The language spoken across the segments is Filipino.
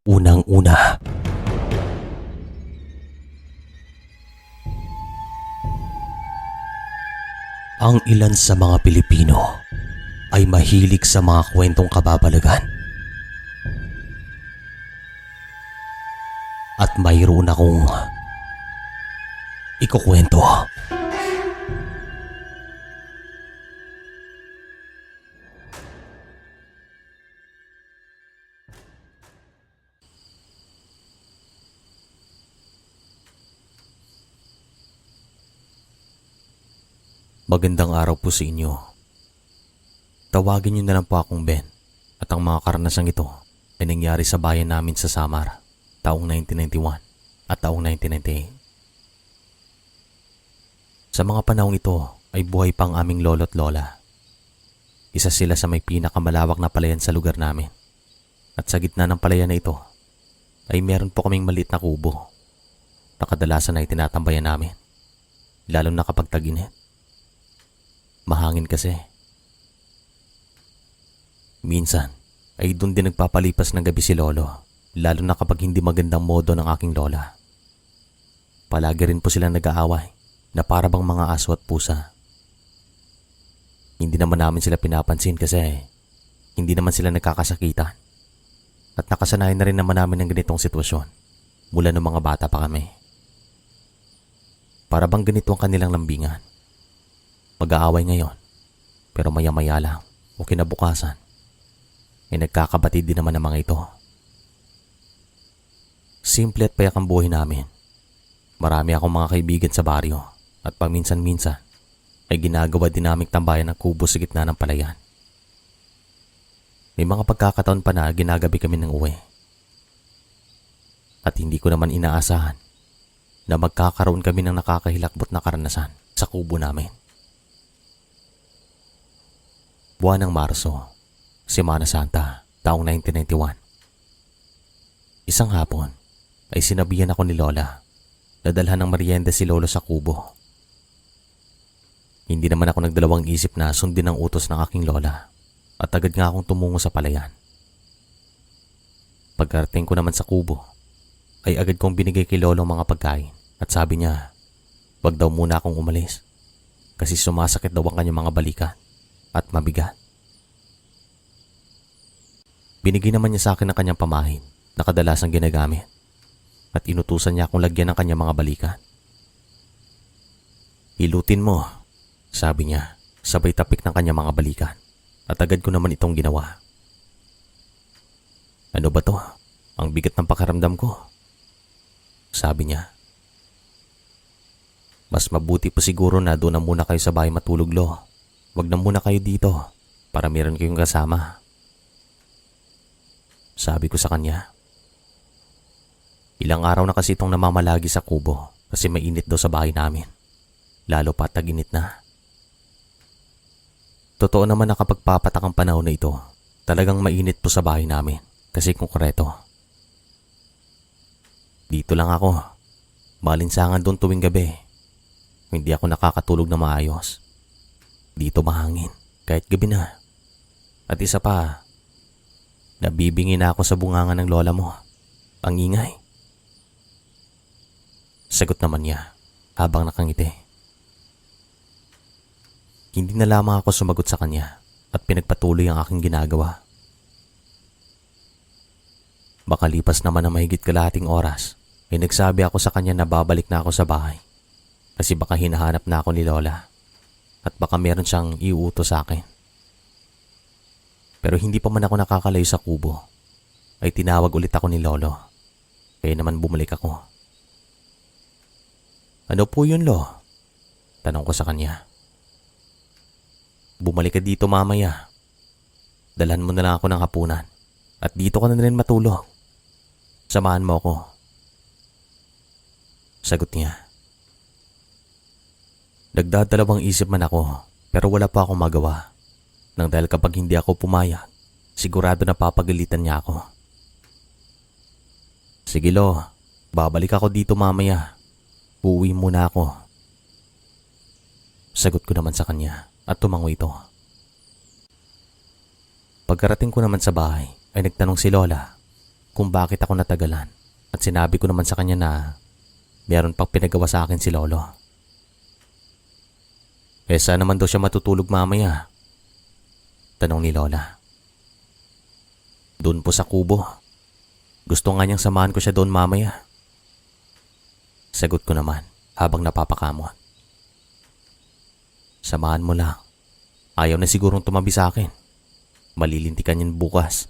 Unang-una, ang ilan sa mga Pilipino ay mahilig sa mga kwentong kababalagan. At mayroon akong ikukwento. Magandang araw po sa inyo. Tawagin niyo na lang po akong Ben, at ang mga karanasang ito ay nangyari sa bayan namin sa Samar taong 1991 at taong 1998. Sa mga panahong ito ay buhay pa ang aming lolo't lola. Isa sila sa may pinakamalawak na palayan sa lugar namin, at sa gitna ng palayan na ito ay meron po kaming maliit na kubo na kadalasan ay tinatambayan namin, lalo na kapag tag-init. Mahangin kasi. Minsan ay doon din nagpapalipas ng gabi si lolo, lalo na kapag hindi magandang modo ng aking lola. Palagi rin po silang nag-aaway na para bang mga aso at pusa. Hindi naman namin sila pinapansin kasi hindi naman sila nagkakasakitan, at nakasanayan na rin naman namin ng ganitong sitwasyon mula ng mga bata pa kami. Para bang ganito ang kanilang lambingan. Mag-aaway ngayon, pero maya-maya lang o kinabukasan ay nagkakabatid din naman ang mga ito. Simple at payak ang buhay namin. Marami akong mga kaibigan sa baryo, at paminsan-minsan ay ginagawa din naming tambayan ng kubo sa gitna ng palayan. May mga pagkakataon pa na ginagabi kami ng uwi. At hindi ko naman inaasahan na magkakaroon kami ng nakakahilakbot na karanasan sa kubo namin. Buwan ng Marso, Semana Santa, taong 1991. Isang hapon ay sinabihan ako ni Lola na dalhan ng merienda si Lolo sa kubo. Hindi naman ako nagdalawang isip na sundin ang utos ng aking lola, at agad nga akong tumungo sa palayan. Pagkarating ko naman sa kubo ay agad kong binigay kay Lolo ang mga pagkain, at sabi niya wag daw muna akong umalis kasi sumasakit daw ang kanyang mga balikat at mabigat. Binigay naman niya sa akin ang kanyang pamahin na kadalasang ginagamit, at inutusan niya akong lagyan ng kanyang mga balikat. Hilutin mo, sabi niya, sabay tapik ng kanyang mga balikat, at agad ko naman itong ginawa. Ano ba to? Ang bigat ng pakaramdam ko, sabi niya. Mas mabuti pa siguro na doon na muna kayo sa bahay matulog, Lo. Wag na muna kayo dito para meron kayong kasama, sabi ko sa kanya. Ilang araw na kasi itong namamalagi sa kubo kasi mainit daw sa bahay namin, lalo pa tag-init na. Totoo naman na kapag papatak ang panahon na ito, talagang mainit po sa bahay namin kasi konkreto. Dito lang ako, malinsangan doon tuwing gabi. Hindi ako nakakatulog na maayos. Dito mahangin kahit gabi na. At isa pa, nabibingi na ako sa bungangan ng lola mo. Ang ingay, sagot naman niya habang nakangiti. Hindi na lamang ako sumagot sa kanya at pinagpatuloy ang aking ginagawa. Makalipas naman ng mahigit kalahating oras ay nagsabi ako sa kanya na babalik na ako sa bahay kasi baka hinahanap na ako ni Lola at baka meron siyang iuutos sa akin. Pero hindi pa man ako nakakalayo sa kubo ay tinawag ulit ako ni Lolo, kaya naman bumalik ako. Ano po yun, Lo? Tanong ko sa kanya. Bumalik ka dito mamaya. Dalhan mo na lang ako ng hapunan at dito ka na rin matulog. Samahan mo ako, sagot niya. Nagdadalawang isip man ako pero wala pa akong magawa. Nang dahil kapag hindi ako pumayag, sigurado na papagalitan niya ako. Sige, Lo, babalik ako dito mamaya. Uuwi muna ako, sagot ko naman sa kanya at tumango ito. Pagkarating ko naman sa bahay ay nagtanong si Lola kung bakit ako natagalan at sinabi ko naman sa kanya na meron pang pinagawa sa akin si Lolo. Saan naman daw siya matutulog mamaya? Tanong ni Lola. Doon po sa kubo. Gusto nga niyang samahan ko siya doon mamaya. Sagot ko naman habang napapakamot. Samahan mo lang. Ayaw na sigurong tumabi sa akin. Malilintikan yan bukas.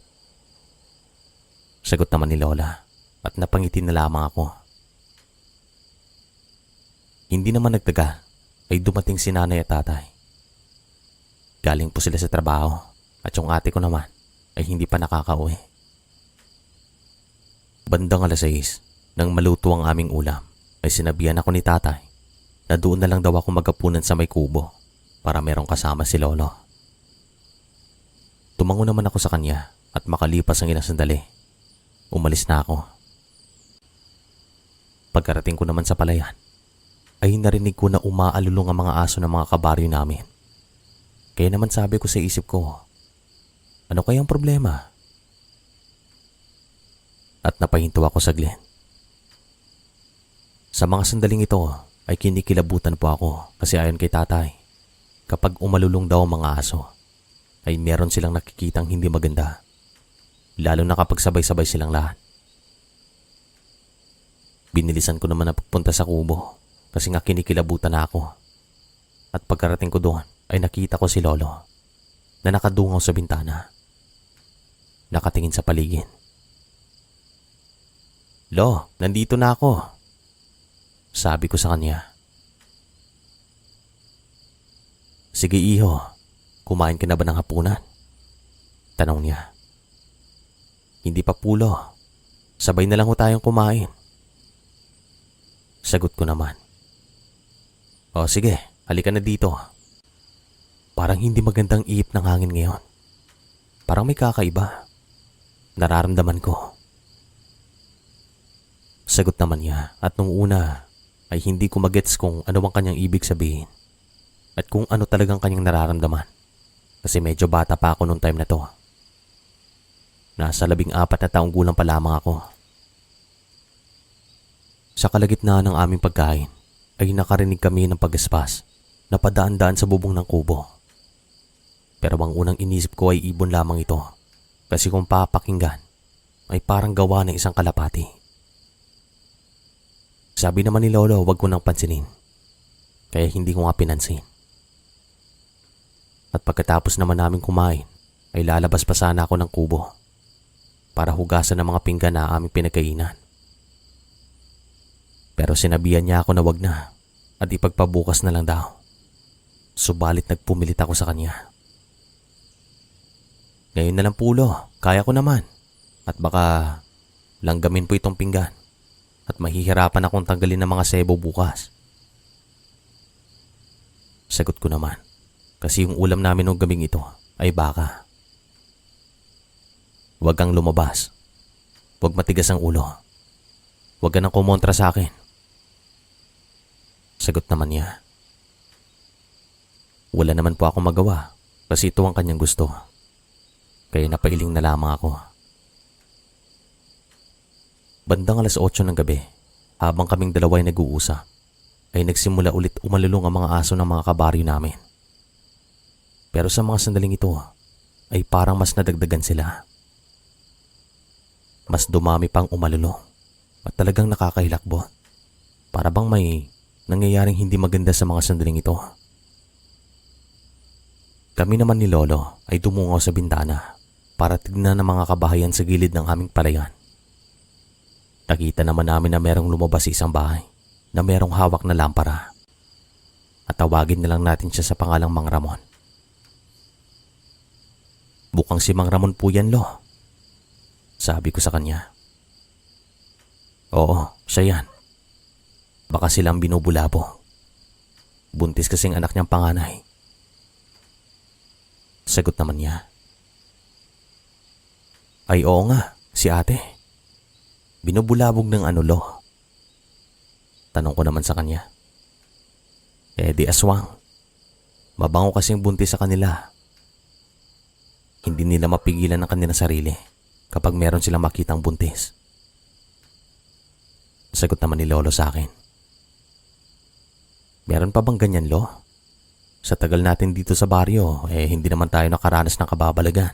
Sagot naman ni Lola at napangiti na lamang ako. Hindi naman nagtagal ay dumating si nanay at tatay. Galing po sila sa trabaho at yung ate ko naman ay hindi pa nakakauwi. Bandang 6:00 nang maluto ang aming ulam ay sinabihan ako ni tatay na doon na lang daw ako magapunan sa may kubo para merong kasama si Lolo. Tumango naman ako sa kanya at makalipas ang ilang sandali, umalis na ako. Pagkarating ko naman sa palayan, ay narinig ko na umaalulong ang mga aso ng mga kabaryo namin. Kaya naman sabi ko sa isip ko, ano kayang problema? At napahinto ako saglit. Sa mga sandaling ito ay kinikilabutan po ako kasi ayon kay tatay, kapag umalulong daw ang mga aso, ay meron silang nakikitang hindi maganda. Lalo na kapag sabay-sabay silang lahat. Binilisan ko naman na pagpunta sa kubo kasi nga kinikilabutan na ako. At pagkarating ko doon ay nakita ko si Lolo na nakadungaw sa bintana. Nakatingin sa paligid. Lo, nandito na ako. Sabi ko sa kanya. Sige iho, kumain ka na ba ng hapunan? Tanong niya. Hindi pa pulo. Sabay na lang ho tayong kumain. Sagot ko naman. O sige, halika na dito. Parang hindi magandang ihip ng hangin ngayon. Parang may kakaiba. Nararamdaman ko. Sagot naman niya at nung una ay hindi ko magets kung ano bang kanyang ibig sabihin at kung ano talagang kanyang nararamdaman kasi medyo bata pa ako nung time na to. Nasa 14 na taong gulang pa lamang ako. Sa kalagitnaan ng aming pagkain ay nakarinig kami ng pagaspas na padaan-daan sa bubong ng kubo. Pero ang unang inisip ko ay ibon lamang ito kasi kung papakinggan ay parang gawa ng isang kalapati. Sabi naman ni Lolo huwag ko nang pansinin kaya hindi ko nga pinansin. At pagkatapos naman namin kumain ay lalabas pa sana ako ng kubo para hugasan ng mga pinggan na aming pinagkainan. Pero sinabihan niya ako na wag na at ipagpabukas na lang daw. Subalit nagpumilit ako sa kanya. Ngayon na lang pulo, kaya ko naman. At baka langgamin po itong pinggan at mahihirapan akong tanggalin ng mga sebo bukas. Sagot ko naman kasi yung ulam namin ng gabing ito ay baka. Huwag kang lumabas. Huwag matigas ang ulo. Huwag ka nang kumontra sa akin. Sagot naman niya. Wala naman po akong magawa kasi ito ang kanyang gusto. Kaya napailing na lamang ako. Bandang 8:00 ng gabi, habang kaming dalawa ay nag-uusap, ay nagsimula ulit umalulong ang mga aso ng mga kabaryo namin. Pero sa mga sandaling ito, ay parang mas nadagdagan sila. Mas dumami pang umalulong at talagang nakakahilakbot. Para bang may nangyayaring hindi maganda sa mga sandaling ito. Kami naman ni Lolo ay tumungaw sa bintana para tignan ang mga kabahayan sa gilid ng aming palayan. Nakita naman namin na merong lumabas sa isang bahay na merong hawak na lampara. At tawagin na lang natin siya sa pangalang Mang Ramon. Bukang si Mang Ramon po yan, Lo. Sabi ko sa kanya. Oo, siya yan. Baka silang binubulabo. Buntis kasing anak niyang panganay. Sagot naman niya. Ay oo nga, si ate. Binubulabog ng ano, Lo? Tanong ko naman sa kanya. Di aswang. Mabango kasing buntis sa kanila. Hindi nila mapigilan ang kanilang sarili kapag meron silang makitang buntis. Sagot naman ni Lolo sa akin. Meron pa bang ganyan, Lo? Sa tagal natin dito sa baryo, hindi naman tayo nakaranas ng kababalagan.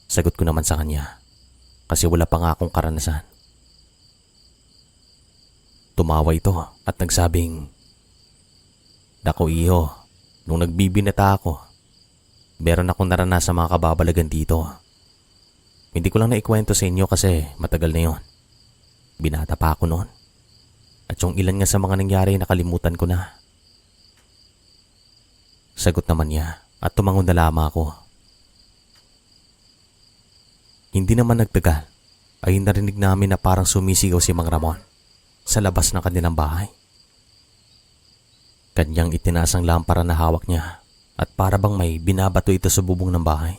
Sagot ko naman sa kanya, kasi wala pa nga akong karanasan. Tumawa ito at nagsabing, "Naku iho, nung nagbibinata ako, meron akong naranasan mga kababalagan dito. Hindi ko lang naikwento sa inyo kasi matagal na yon. Binata pa ako noon. At yung ilan nga sa mga nangyari nakalimutan ko na." Sagot naman niya at tumangon na lamang ako. Hindi naman nagtagal ay narinig namin na parang sumisigaw si Mang Ramon sa labas ng kanilang bahay. Kanyang itinasang lampara na hawak niya at para bang may binabato ito sa bubong ng bahay.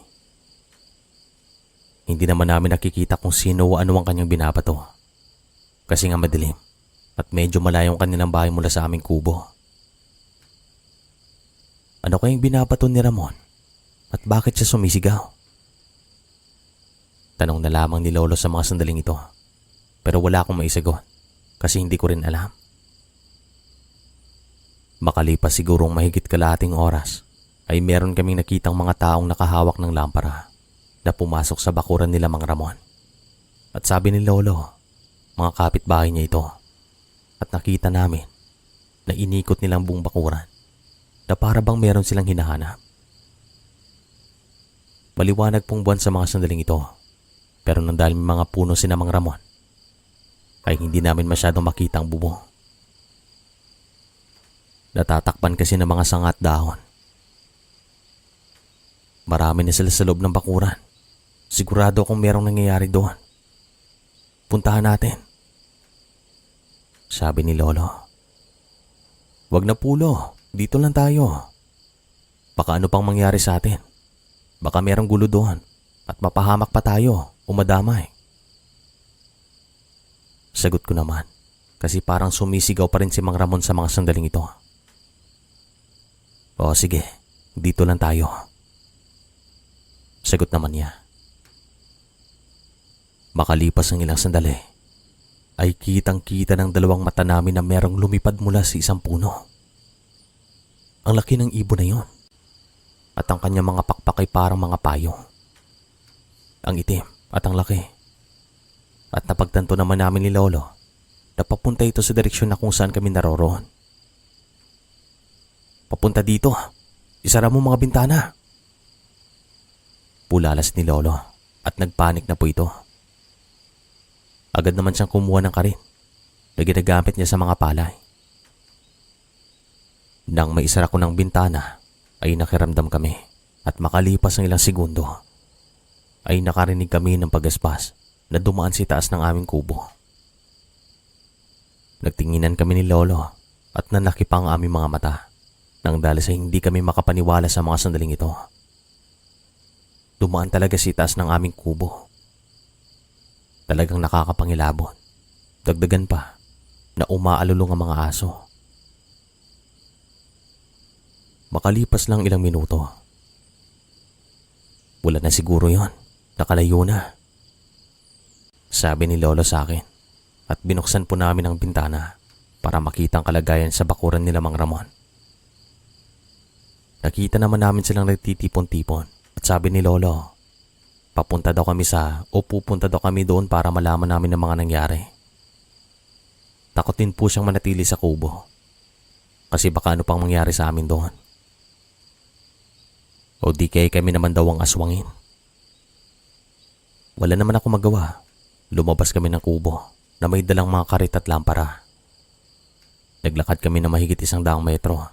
Hindi naman namin nakikita kung sino o ano ang kanyang binabato kasi nga madilim at medyo malayong kanilang bahay mula sa aming kubo. Ano kayang binabato ni Ramon at bakit siya sumisigaw? Tanong na lamang ni Lolo sa mga sandaling ito, pero wala akong maisagot kasi hindi ko rin alam. Makalipas sigurong mahigit kalahating oras ay meron kaming nakitang mga taong nakahawak ng lampara na pumasok sa bakuran nila Mang Ramon. At sabi ni Lolo, mga kapitbahay niya ito, at nakita namin na inikot nilang buong bakuran na para bang meron silang hinahanap. Maliwanag pong buwan sa mga sandaling ito, pero nang dahil may mga puno si Mang Ramon, ay hindi namin masyadong makita ang bubong. Natatakpan kasi ng mga sanga at dahon. Marami na sila sa loob ng bakuran. Sigurado akong merong nangyayari doon. Puntahan natin, sabi ni Lolo. Wag na pulo, dito lang tayo. Baka ano pang mangyari sa atin. Baka merong gulo doon at mapahamak pa tayo o madamay. Sagot ko naman kasi parang sumisigaw pa rin si Mang Ramon sa mga sandaling ito. O sige, dito lang tayo. Sagot naman niya. Makalipas ang ilang sandali, ay kitang-kita ng dalawang mata namin na merong lumipad mula sa isang puno. Ang laki ng ibon na yon at ang kanyang mga pakpak ay parang mga payong. Ang itim at ang laki. At napagtanto naman namin ni Lolo na papunta ito sa direksyon na kung saan kami naroroon. Papunta dito, isara mo mga bintana. Pulalas ni Lolo at nagpanik na po ito. Agad naman siyang kumuha ng karin na ginagamit niya sa mga palay. Nang maisara ko ng bintana ay nakiramdam kami at makalipas ang ilang segundo ay nakarinig kami ng pagaspas na dumaan sa taas ng aming kubo. Nagtinginan kami ni Lolo at nanlaki pa ang aming mga mata nang dahil sa hindi kami makapaniwala sa mga sandaling ito. Dumaan talaga sa taas ng aming kubo. Talagang nakakapangilabot. Dagdagan pa na umaalulong ang mga aso. Makalipas lang ilang minuto. Wala na siguro yon. Nakalayo na, sabi ni Lolo sa akin at binuksan po namin ang bintana para makita ang kalagayan sa bakuran nila Mang Ramon. Nakita naman namin silang nagtitipon-tipon at sabi ni Lolo, pupunta daw kami doon para malaman namin ang mga nangyari. Takot din po siyang manatili sa kubo kasi baka ano pang mangyari sa amin doon. O di kaya kami naman daw ang aswangin. Wala naman ako magawa. Lumabas kami ng kubo na may dalang mga karit at lampara. Naglakad kami na mahigit 100 metro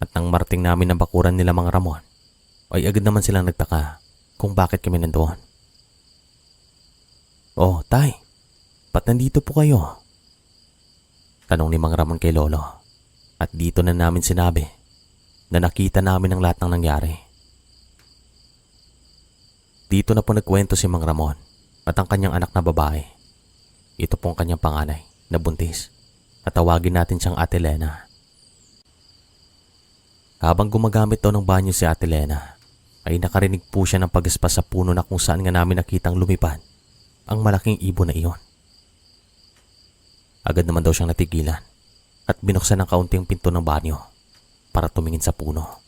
at nang marating namin ang bakuran nila Mang Ramon ay agad naman silang nagtaka kung bakit kami nandoon. "Oh, Tay, ba't nandito po kayo?" Tanong ni Mang Ramon kay Lolo at dito na namin sinabi na nakita namin ang lahat ng nangyari. Dito na po nagkwento si Mang Ramon at ang kanyang anak na babae. Ito pong kanyang panganay na buntis at tawagin natin siyang Ate Lena. Habang gumagamit daw ng banyo si Ate Lena, ay nakarinig po siya ng pagaspas sa puno na kung saan nga namin nakitang lumipad ang malaking ibon na iyon. Agad naman daw siyang natigilan at binuksan ng kaunting pinto ng banyo para tumingin sa puno.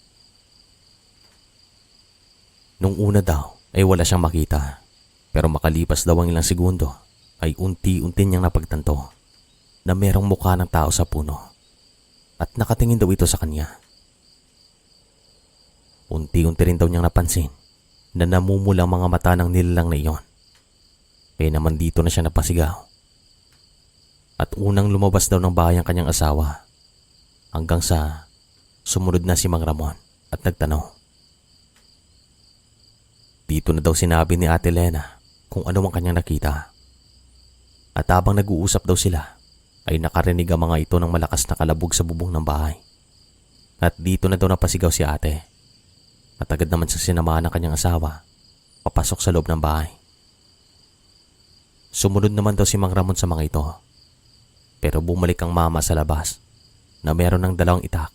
Nung una daw ay wala siyang makita, pero makalipas daw ang ilang segundo ay unti-unti niyang napagtanto na merong mukha ng tao sa puno at nakatingin daw ito sa kanya. Unti-unti rin daw niyang napansin na namumulang mga mata ng nilalang na iyon. Kaya naman dito na siya napasigaw. At unang lumabas daw ng bahay ang kanyang asawa hanggang sa sumunod na si Mang Ramon at nagtanong. Dito na daw sinabi ni Ate Lena kung ano ang kanyang nakita. At habang nag-uusap daw sila ay nakarinig ang mga ito ng malakas na kalabog sa bubong ng bahay. At dito na daw napasigaw si ate. At agad naman sa sinamahan ng kanyang asawa papasok sa loob ng bahay. Sumunod naman daw si Mang Ramon sa mga ito. Pero bumalik ang mama sa labas na meron ng dalawang itak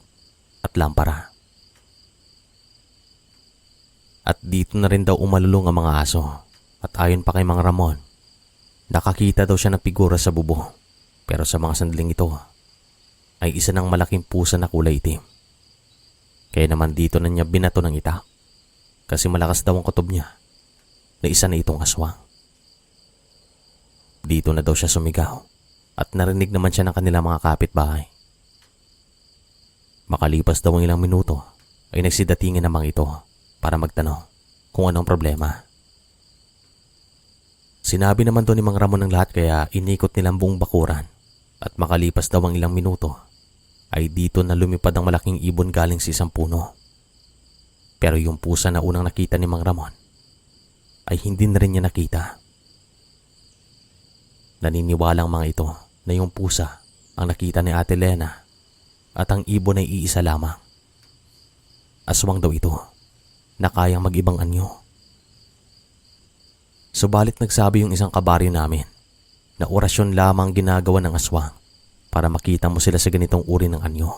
at lampara. At dito na rin daw umalulong ang mga aso. At ayon pa kay Mang Ramon, nakakita daw siya ng figura sa bubong. Pero sa mga sandaling ito ay isa ng malaking pusa na kulay itim. Kaya naman dito na niya binato ng itak kasi malakas daw ang kutob niya na isa na itong aswang. Dito na daw siya sumigaw at narinig naman siya ng kanilang mga kapitbahay. Makalipas daw ang ilang minuto ay nagsidatingin ang mga ito para magtanong kung anong problema. Sinabi naman doon ni Mang Ramon ng lahat kaya inikot nilang buong bakuran at makalipas daw ang ilang minuto ay dito na lumipad ang malaking ibon galing sa isang puno. Pero yung pusa na unang nakita ni Mang Ramon ay hindi na rin niya nakita. Naniniwala ang mga ito na yung pusa ang nakita ni Ate Lena at ang ibon ay iisa lamang. Aswang daw ito na kayang mag-ibang anyo. Subalit nagsabi yung isang kabaryo namin na orasyon lamang ginagawa ng aswang para makita mo sila sa ganitong uri ng anyo.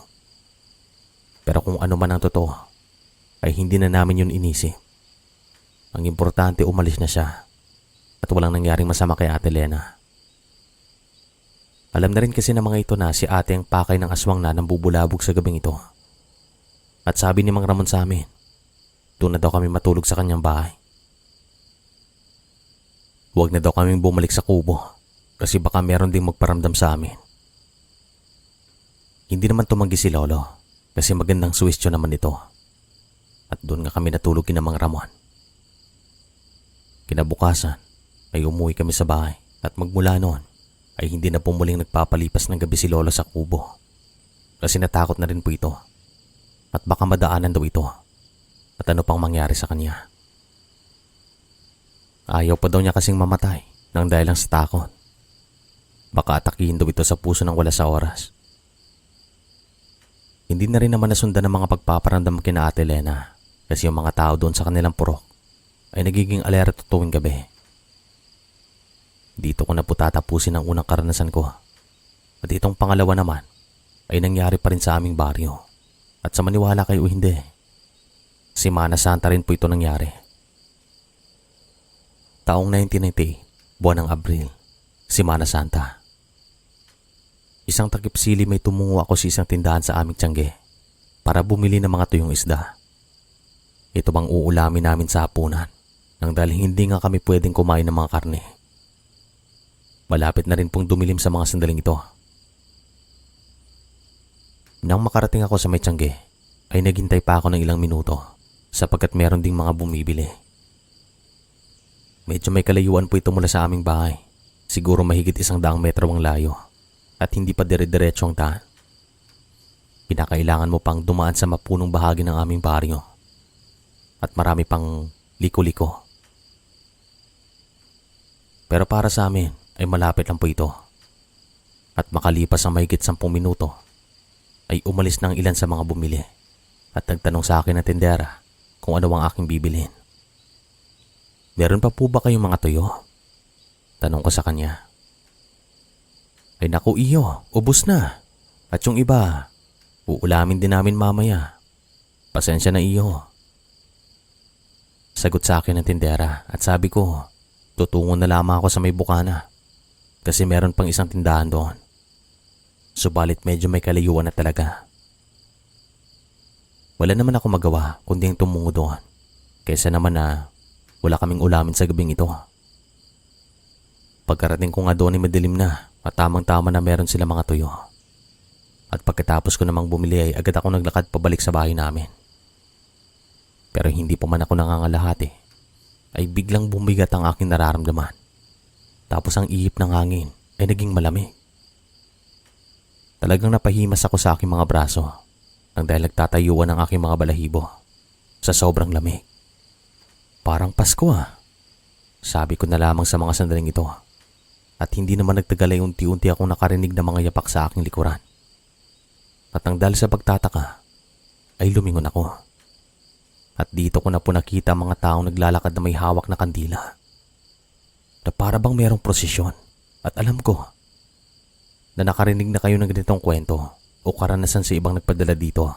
Pero kung ano man ang totoo, ay hindi na namin yun inisip. Ang importante umalis na siya at walang nangyaring masama kay Ate Lena. Alam na rin kasi ng mga ito na si ate ang pakay ng aswang na nambubulabog sa gabing ito. At sabi ni Mang Ramon sa amin, doon na daw kami matulog sa kanyang bahay. Huwag na daw kaming bumalik sa kubo kasi baka meron ding magparamdam sa amin. Hindi naman tumanggi si Lolo kasi magandang suwestyo naman ito. At doon nga kami natulog kina Mang Ramon. Kinabukasan ay umuwi kami sa bahay at magmula noon ay hindi na pumuling nagpapalipas ng gabi si Lolo sa kubo. Kasi natakot na rin po ito at baka madaanan daw ito at ano pang mangyari sa kanya. Ayaw pa daw niya kasing mamatay nang dahil lang sa takot. Baka atakihin daw ito sa puso ng wala sa oras. Hindi na rin naman nasundan ng mga pagpaparamdam kina Ate Lena kasi yung mga tao doon sa kanilang purok ay nagiging alerto tuwing gabi. Dito ko na po tatapusin ang unang karanasan ko. At itong pangalawa naman ay nangyari pa rin sa aming baryo. At sa maniwala kayo o hindi, Semana Santa rin po ito nangyari. Taong 1998, buwan ng Abril, Semana Santa. Isang takip-sili may tumungo ako sa isang tindahan sa aming tiyangge para bumili ng mga tuyong isda. Ito bang uulamin namin sa hapunan nang dahil hindi nga kami pwedeng kumain ng mga karne. Malapit na rin pong dumilim sa mga sandaling ito. Nang makarating ako sa may tiyangge, ay naghintay pa ako ng ilang minuto sapagkat meron ding mga bumibili. Medyo may kalayuan po ito mula sa aming bahay. Siguro mahigit 100 metro ang layo at hindi pa dire-diretso ang daan. Kinakailangan mo pang dumaan sa mapunong bahagi ng aming baryo at marami pang liko-liko. Pero para sa amin ay malapit lang po ito. At makalipas ang mahigit 10 minuto ay umalis na ang ilan sa mga bumili at nagtanong sa akin ng tindera kung ano ang aking bibilhin. Meron pa po ba kayong mga tuyo? Tanong ko sa kanya. Ay naku iyo, ubos na. At yung iba, uulamin din namin mamaya. Pasensya na iyo. Sagot sa akin ng tindera at sabi ko, tutungo na lamang ako sa may bukana kasi meron pang isang tindahan doon. Subalit medyo may kalayuan na talaga. Wala naman ako magawa kundi ang tumungo doon kaysa naman na wala kaming ulamin sa gabing ito. Pagkarating ko nga doon ay madilim na at tamang-tama na meron sila mga tuyo. At pagkatapos ko namang bumili ay agad ako naglakad pabalik sa bahay namin. Pero hindi pa man ako nangangalahati ay biglang bumigat ang aking nararamdaman. Tapos ang ihip ng hangin ay naging malamig. Talagang napahimas ako sa aking mga braso nang dahil nagtatayuan ang aking mga balahibo sa sobrang lamig. Parang Pasko sabi ko na lamang sa mga sandaling ito. At hindi naman nagtagal ay unti-unti akong nakarinig ng mga yapak sa aking likuran. At nang dahil sa pagtataka ay lumingon ako. At dito ko na po nakita mga taong naglalakad na may hawak na kandila. Na para bang mayroong prosesyon. At alam ko na nakarinig na kayo ng ganitong kwento o karanasan sa ibang nagpadala dito.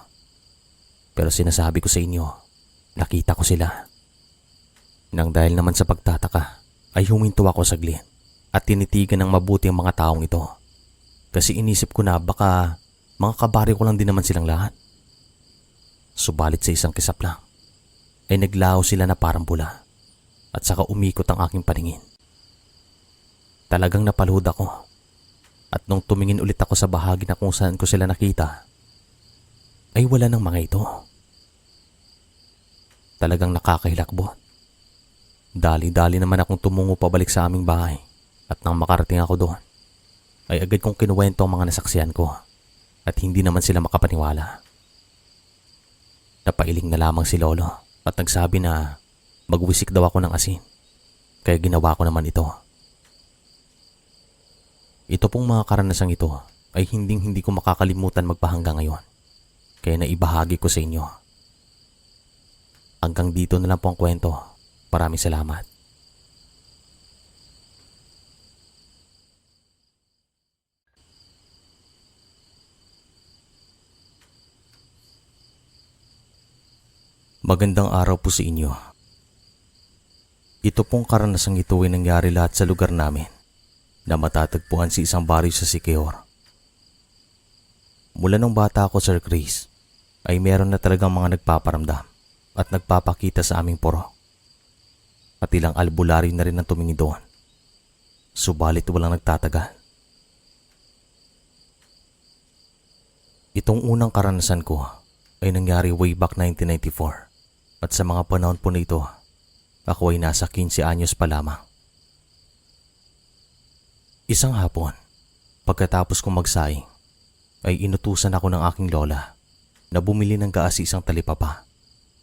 Pero sinasabi ko sa inyo, nakita ko sila. Nang dahil naman sa pagtataka ay huminto ako saglit at tinitigan ng mabuti ang mga taong ito. Kasi inisip ko na baka mga kabari ko lang din naman silang lahat. Subalit sa isang kisap lang ay naglaho sila na parang bula at saka umikot ang aking paningin. Talagang napaluhod ako at nung tumingin ulit ako sa bahagi na kung saan ko sila nakita ay wala ng mga ito. Talagang nakakahilakbot. Dali-dali naman akong tumungo pabalik sa aming bahay at nang makarating ako doon ay agad kong kinuwento ang mga nasaksihan ko at hindi naman sila makapaniwala. Napailing na lamang si Lolo at nagsabi na magwisik daw ako ng asin kaya ginawa ko naman ito. Ito pong mga karanasang ito ay hindi ko makakalimutan magpahanggang ngayon kaya naibahagi ko sa inyo. Hanggang dito na lang po ang kwento. Maraming salamat. Magandang araw po sa inyo. Ito pong karanasang ito ay nangyari lahat sa lugar namin na matatagpuan sa isang baryo sa Siquijor. Mula nung bata ako, Sir Chris, ay meron na talagang mga nagpaparamdam at nagpapakita sa aming puro. At ilang albularyo na rin ang tumingin doon. Subalit walang nagtatagal. Itong unang karanasan ko ay nangyari way back 1994 at sa mga panahon po nito, ako ay nasa 15 anyos pa lamang. Isang hapon, pagkatapos kong magsaing, ay inutusan ako ng aking lola na bumili ng gaas sa isang talipapa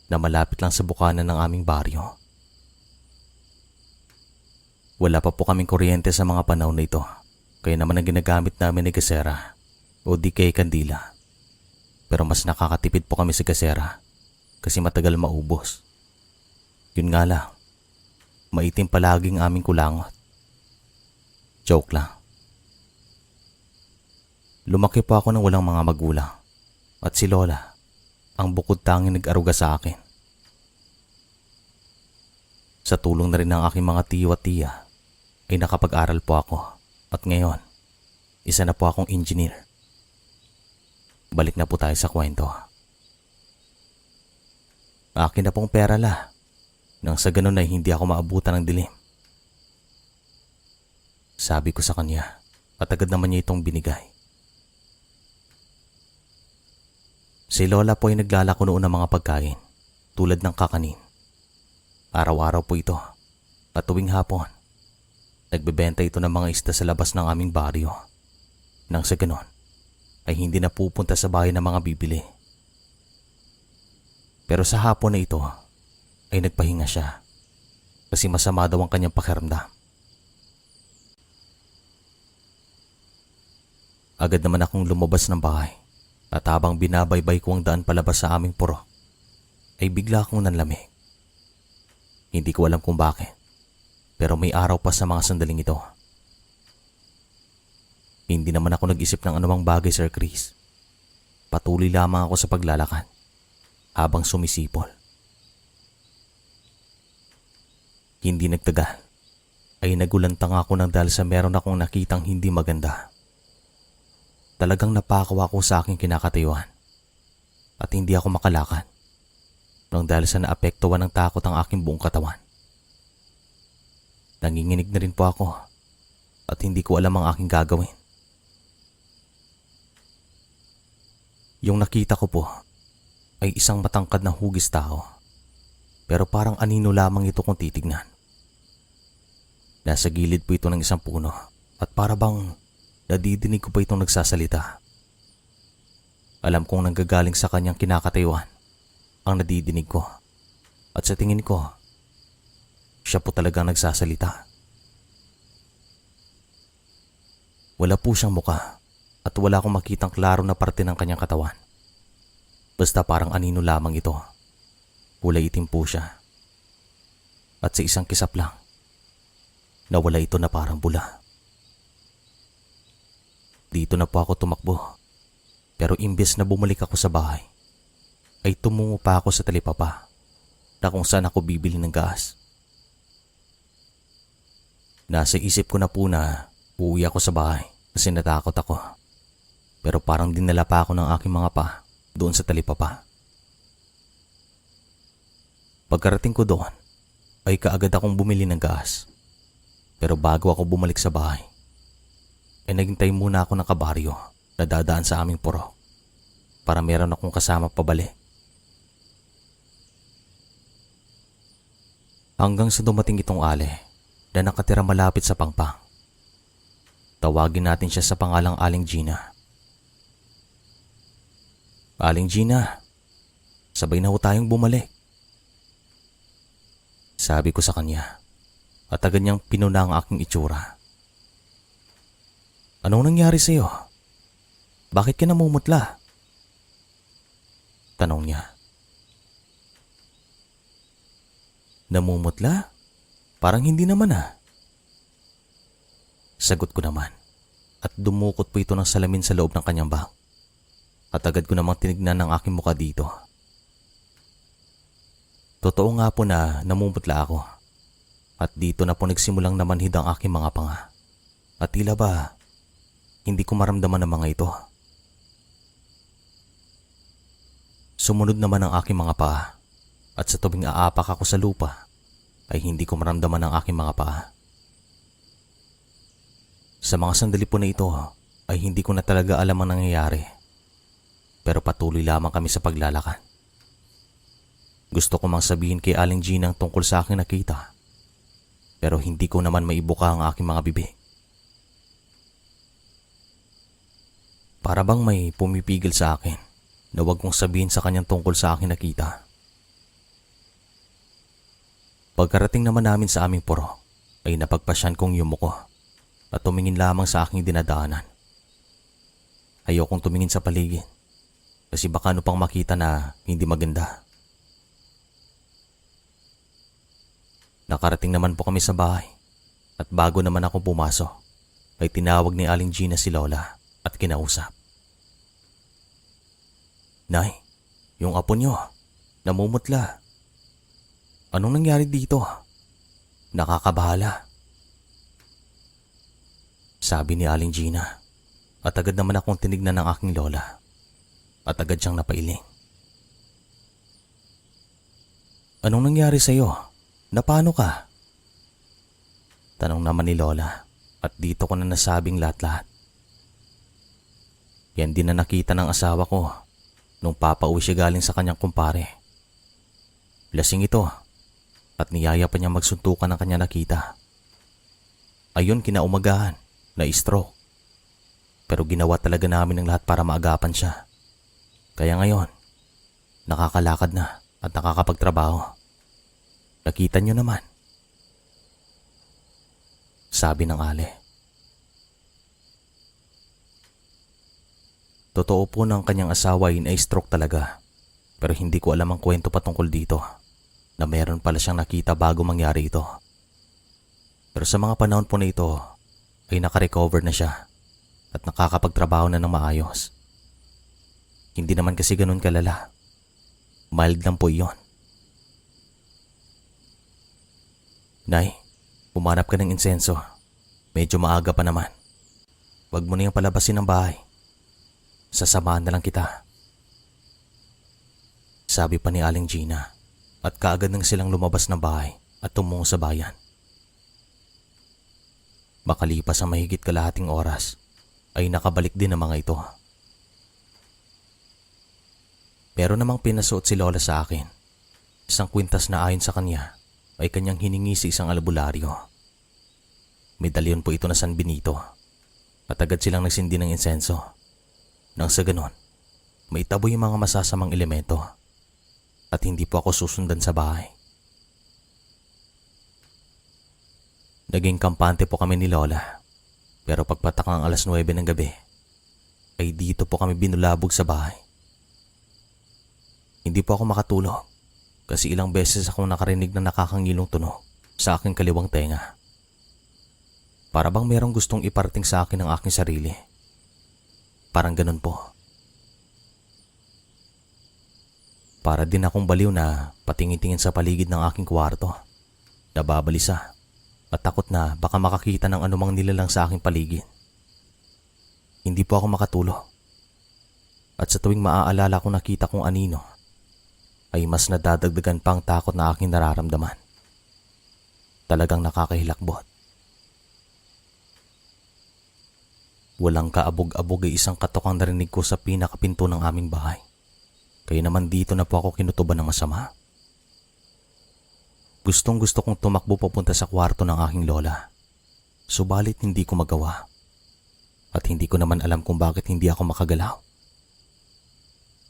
na malapit lang sa bukana ng aming baryo. Wala pa po kaming kuryente sa mga panahon na ito, kaya naman ang ginagamit namin ay gasera o di kaya kandila. Pero mas nakakatipid po kami sa gasera kasi matagal maubos. Yun nga lang, maitim palaging aming kulangot. Joke lang. Lumaki po ako ng walang mga magulang at si Lola ang bukod tanging nag-aruga sa akin. Sa tulong na rin ng aking mga tiyo at tiya ay nakapag-aral po ako at ngayon, isa na po akong engineer. Balik na po tayo sa kwento. Akin na pong pera nang sa ganun ay hindi ako maabutan ng dilim. Sabi ko sa kanya at agad naman niya itong binigay. Si Lola po ay naglalako noon ng mga pagkain tulad ng kakanin. Araw-araw po ito at tuwing hapon, nagbebenta ito ng mga isda sa labas ng aming baryo. Nang sa ganun, ay hindi na pupunta sa bahay ng mga bibili. Pero sa hapon na ito, ay nagpahinga siya kasi masama daw ang kanyang pakiramdam. Agad naman akong lumabas ng bahay at habang binabaybay ko ang daan palabas sa aming puro, ay bigla akong nanlamig. Hindi ko alam kung bakit, pero may araw pa sa mga sandaling ito. Hindi naman ako nag-isip ng anumang bagay, Sir Chris. Patuloy lamang ako sa paglalakad habang sumisipol. Hindi nagtagal ay nagulantang ako ng dahil sa meron akong nakitang hindi maganda. Talagang napakaw ako sa aking kinakatayuan at hindi ako makalakad nang dahil sa naapektuhan ng takot ang aking buong katawan. Nanginginig na rin po ako at hindi ko alam ang aking gagawin. Yung nakita ko po ay isang matangkad na hugis tao, pero parang anino lamang ito kung titignan. Nasa gilid po ito ng isang puno at para bang nadidinig ko pa itong nagsasalita. Alam kong nanggagaling sa kanyang kinakatayuan ang nadidinig ko at sa tingin ko, siya po talagang nagsasalita. Wala po siyang muka at wala akong makitang klaro na parte ng kanyang katawan. Basta parang anino lamang ito. Kulay itim po siya. At sa isang kisap lang, nawala ito na parang bula. Dito na po ako tumakbo. Pero imbes na bumalik ako sa bahay, ay tumungo pa ako sa talipapa na kung saan ako bibili ng gas. Nasa isip ko na po na uuwi ako sa bahay kasi natakot ako. Pero parang dinala pa ako ng aking mga pa doon sa talipapa. Pagkarating ko doon, ay kaagad akong bumili ng gas. Pero bago ako bumalik sa bahay, ay naghintay muna ako ng kabaryo na dadaan sa aming puro para meron akong kasama pabalik. Hanggang sa dumating itong ale na nakatira malapit sa pangpang. Tawagin natin siya sa pangalang Aling Gina. Aling Gina, sabay na ho tayong bumalik. Sabi ko sa kanya at agad niyang pinuna ang aking itsura. Anong nangyari sa iyo? Bakit ka namumutla? Tanong niya. Namumutla? Parang hindi naman ah. Sagot ko naman at dumukot po ito ng salamin sa loob ng kanyang bag. At agad ko namang tinignan ang aking muka dito. Totoo nga po na namumutla ako. At dito na po nagsimulang namanhid ang aking mga panga. At tila ba, hindi ko maramdaman ang mga ito. Sumunod naman ang aking mga paa. At sa tubing aapak ako sa lupa, ay hindi ko maramdaman ang aking mga paa. Sa mga sandali po na ito, ay hindi ko na talaga alam ang nangyayari. Pero patuloy lamang kami sa paglalakad. Gusto ko mang sabihin kay Aling Gina ang tungkol sa aking nakita. Pero hindi ko naman maibuka ang aking mga bibig. Para bang may pumipigil sa akin na huwag kong sabihin sa kanyang tungkol sa aking nakita. Pagkarating naman namin sa aming puro, ay napagpasyan kong yumuko at tumingin lamang sa aking dinadaanan. Ayokong tumingin sa paligid. Kasi baka ano pang makita na hindi maganda. Nakarating naman po kami sa bahay at bago naman ako pumasok ay tinawag ni Aling Gina si Lola at kinausap. Nay, yung apo nyo, namumutla. Anong nangyari dito? Nakakabahala. Sabi ni Aling Gina at agad naman akong tinignan ng aking lola. At agad siyang napailing. Anong nangyari sa'yo? Napano ka? Tanong naman ni Lola at dito ko na nasabing lahat-lahat. Yan din na nakita ng asawa ko nung papauwi siya galing sa kanyang kumpare. Lasing ito at niyaya pa niya magsuntukan ng kanya nakita. Ayun kinaumagahan na stroke. Pero ginawa talaga namin ng lahat para maagapan siya. Kaya ngayon, nakakalakad na at nakakapagtrabaho. Nakita niyo naman. Sabi ng ale. Totoo po ng kanyang asawa ay na-stroke talaga. Pero hindi ko alam ang kwento patungkol dito na meron pala siyang nakita bago mangyari ito. Pero sa mga panahon po na ito ay nakarecover na siya at nakakapagtrabaho na ng maayos. Hindi naman kasi ganun kalala. Mild lang po iyon. Nay, pumanap ka ng insenso. Medyo maaga pa naman. Huwag mo na yung palabasin ng bahay. Sasamahan na lang kita. Sabi pa ni Aling Gina at kaagad nang silang lumabas ng bahay at tumungo sa bayan. Makalipas ang mahigit kalahating oras ay nakabalik din ang mga ito. Meron namang pinasuot si Lola sa akin. Isang kwintas na ayon sa kanya ay kanyang hiningi sa isang albularyo. Medalyon po ito na San Benito at agad silang nagsindi ng insenso. Nang sa ganon, maitaboy yung mga masasamang elemento at hindi po ako susundan sa bahay. Naging kampante po kami ni Lola, pero pagpatak ng alas 9 ng gabi ay dito po kami binulabog sa bahay. Hindi po ako makatulog kasi ilang beses akong nakarinig na nakakangilong tunog sa aking kaliwang tenga. Para bang merong gustong iparating sa akin ng aking sarili. Parang ganun po. Para din akong baliw na patingin-tingin sa paligid ng aking kwarto. Nababalisa at takot na baka makakita ng anumang nilalang sa aking paligid. Hindi po ako makatulog. At sa tuwing maaalala kong nakita kong anino, ay mas nadadagdagan pang takot na aking nararamdaman. Talagang nakakahilakbot. Walang kaabog-abog ay isang katokang narinig ko sa pinakapinto ng aming bahay. Kaya naman dito na po ako kinutuban ng masama. Gustong-gusto kong tumakbo papunta sa kwarto ng aking lola. Subalit hindi ko magawa. At hindi ko naman alam kung bakit hindi ako makagalaw.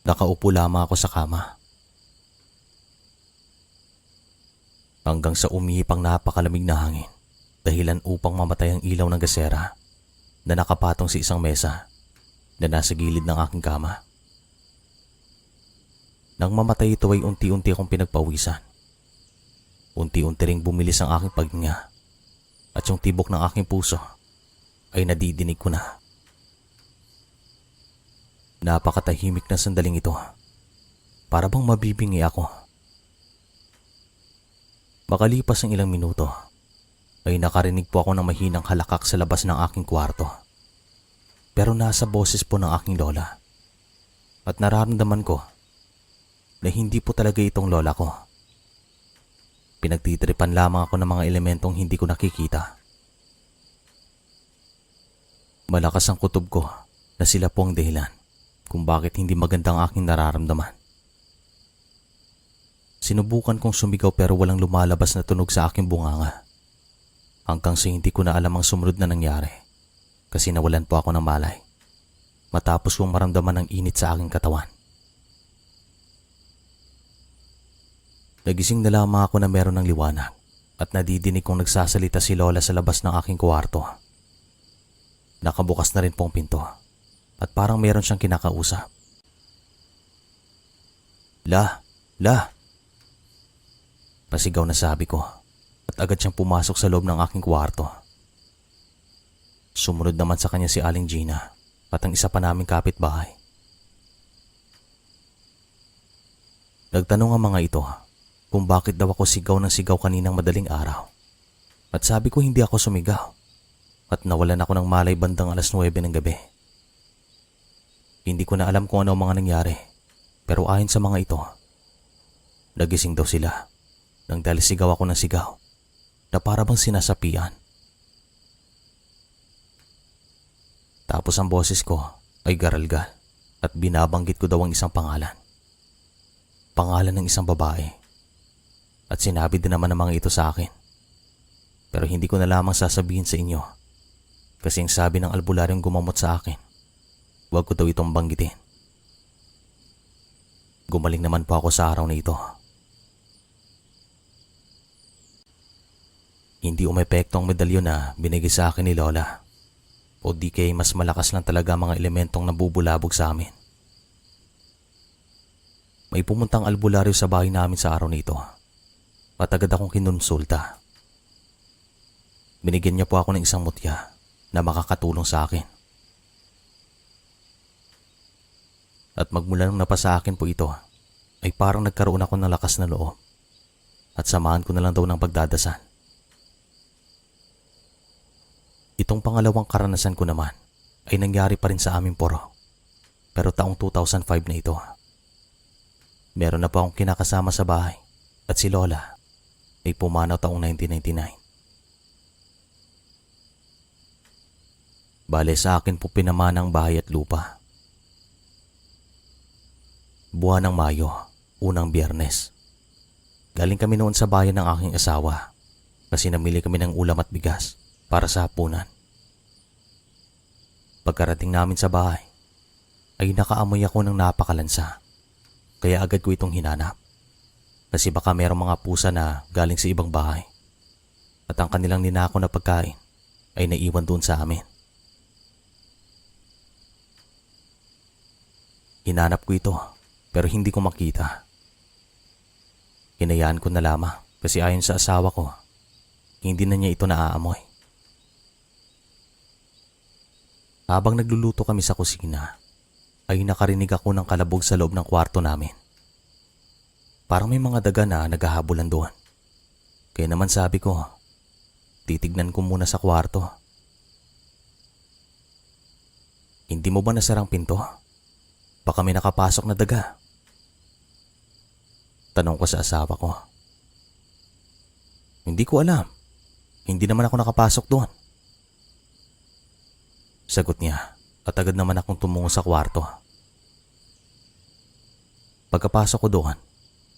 Nakaupo lamang ako sa kama. Hanggang sa umihipang napakalamig na hangin, dahilan upang mamatay ang ilaw ng gasera na nakapatong sa isang mesa na nasa gilid ng aking kama. Nang mamatay ito ay unti-unti akong pinagpawisan. Unti-unti ring bumilis ang aking paghinga at yung tibok ng aking puso ay nadidinig ko na. Napakatahimik na sandaling ito. Para bang mabibingi ako. Makalipas ang ilang minuto, ay nakarinig po ako ng mahinang halakak sa labas ng aking kwarto. Pero nasa boses po ng aking lola. At nararamdaman ko na hindi po talaga itong lola ko. Pinagtitripan lamang ako ng mga elementong hindi ko nakikita. Malakas ang kutob ko na sila po ang dahilan kung bakit hindi magandang aking nararamdaman. Sinubukan kong sumigaw pero walang lumalabas na tunog sa aking bunganga. Hanggang sa hindi ko na alam ang sumunod na nangyari kasi nawalan po ako ng malay matapos kong maramdaman ang init sa aking katawan. Nagising na lamang ako na meron ng liwanag at nadidinig kong nagsasalita si Lola sa labas ng aking kwarto. Nakabukas na rin pong pinto at parang meron siyang kinakausap. La! Pasigaw na sabi ko at agad siyang pumasok sa loob ng aking kwarto. Sumunod naman sa kanya si Aling Gina at ang isa pa naming kapitbahay. Nagtanong ang mga ito kung bakit daw ako sigaw ng sigaw kaninang madaling araw. At sabi ko hindi ako sumigaw at nawalan ako ng malay bandang alas 9 ng gabi. Hindi ko na alam kung ano ang mga nangyari pero ayon sa mga ito, nagising daw sila nang dahil sigaw ako ng sigaw na para bang sinasapian. Tapos ang boses ko ay garalgal at binabanggit ko daw ang isang pangalan. Pangalan ng isang babae. At sinabi din naman ng mga ito sa akin. Pero hindi ko na lamang sasabihin sa inyo kasi ang sabi ng albularyong gumamot sa akin, huwag ko daw itong banggitin. Gumaling naman po ako sa araw na ito. Hindi umepekto ang medalyon na binigay sa akin ni Lola. O di kaya mas malakas lang talaga mga elementong nabubulabog sa amin. May pumuntang albularyo sa bahay namin sa araw nito. At agad akong kinonsulta. Binigyan niya po ako ng isang mutya na makakatulong sa akin. At magmula nung napasa akin po ito, ay parang nagkaroon ako ng lakas na loob. At samahan ko na lang daw ng pagdadasal Itong pangalawang karanasan ko naman ay nangyari pa rin sa aming poro. Pero taong 2005 na ito. Meron na pa akong kinakasama sa bahay at si Lola ay pumanaw taong 1999. Bale sa akin po pinamana ang bahay at lupa. Buwan ng Mayo, unang Biyernes. Galing kami noon sa bayan ng aking asawa kasi namili kami ng ulam at bigas para sa hapunan. Pagkarating namin sa bahay, ay nakaamoy ako ng napakalansa. Kaya agad ko itong hinanap. Kasi baka mayroong mga pusa na galing sa ibang bahay. At ang kanilang ninako na pagkain ay naiwan doon sa amin. Hinanap ko ito pero hindi ko makita. Hinayaan ko na lamang kasi ayon sa asawa ko, hindi na niya ito naaamoy. Habang nagluluto kami sa kusina, ay nakarinig ako ng kalabog sa loob ng kwarto namin. Parang may mga daga na naghahabulan doon. Kaya naman sabi ko, titignan ko muna sa kwarto. Hindi mo ba nasarang pinto? Baka may nakapasok na daga. Tanong ko sa asawa ko. Hindi ko alam. Hindi naman ako nakapasok doon. Sagot niya at agad naman akong tumungo sa kwarto. Pagkapasok ko doon,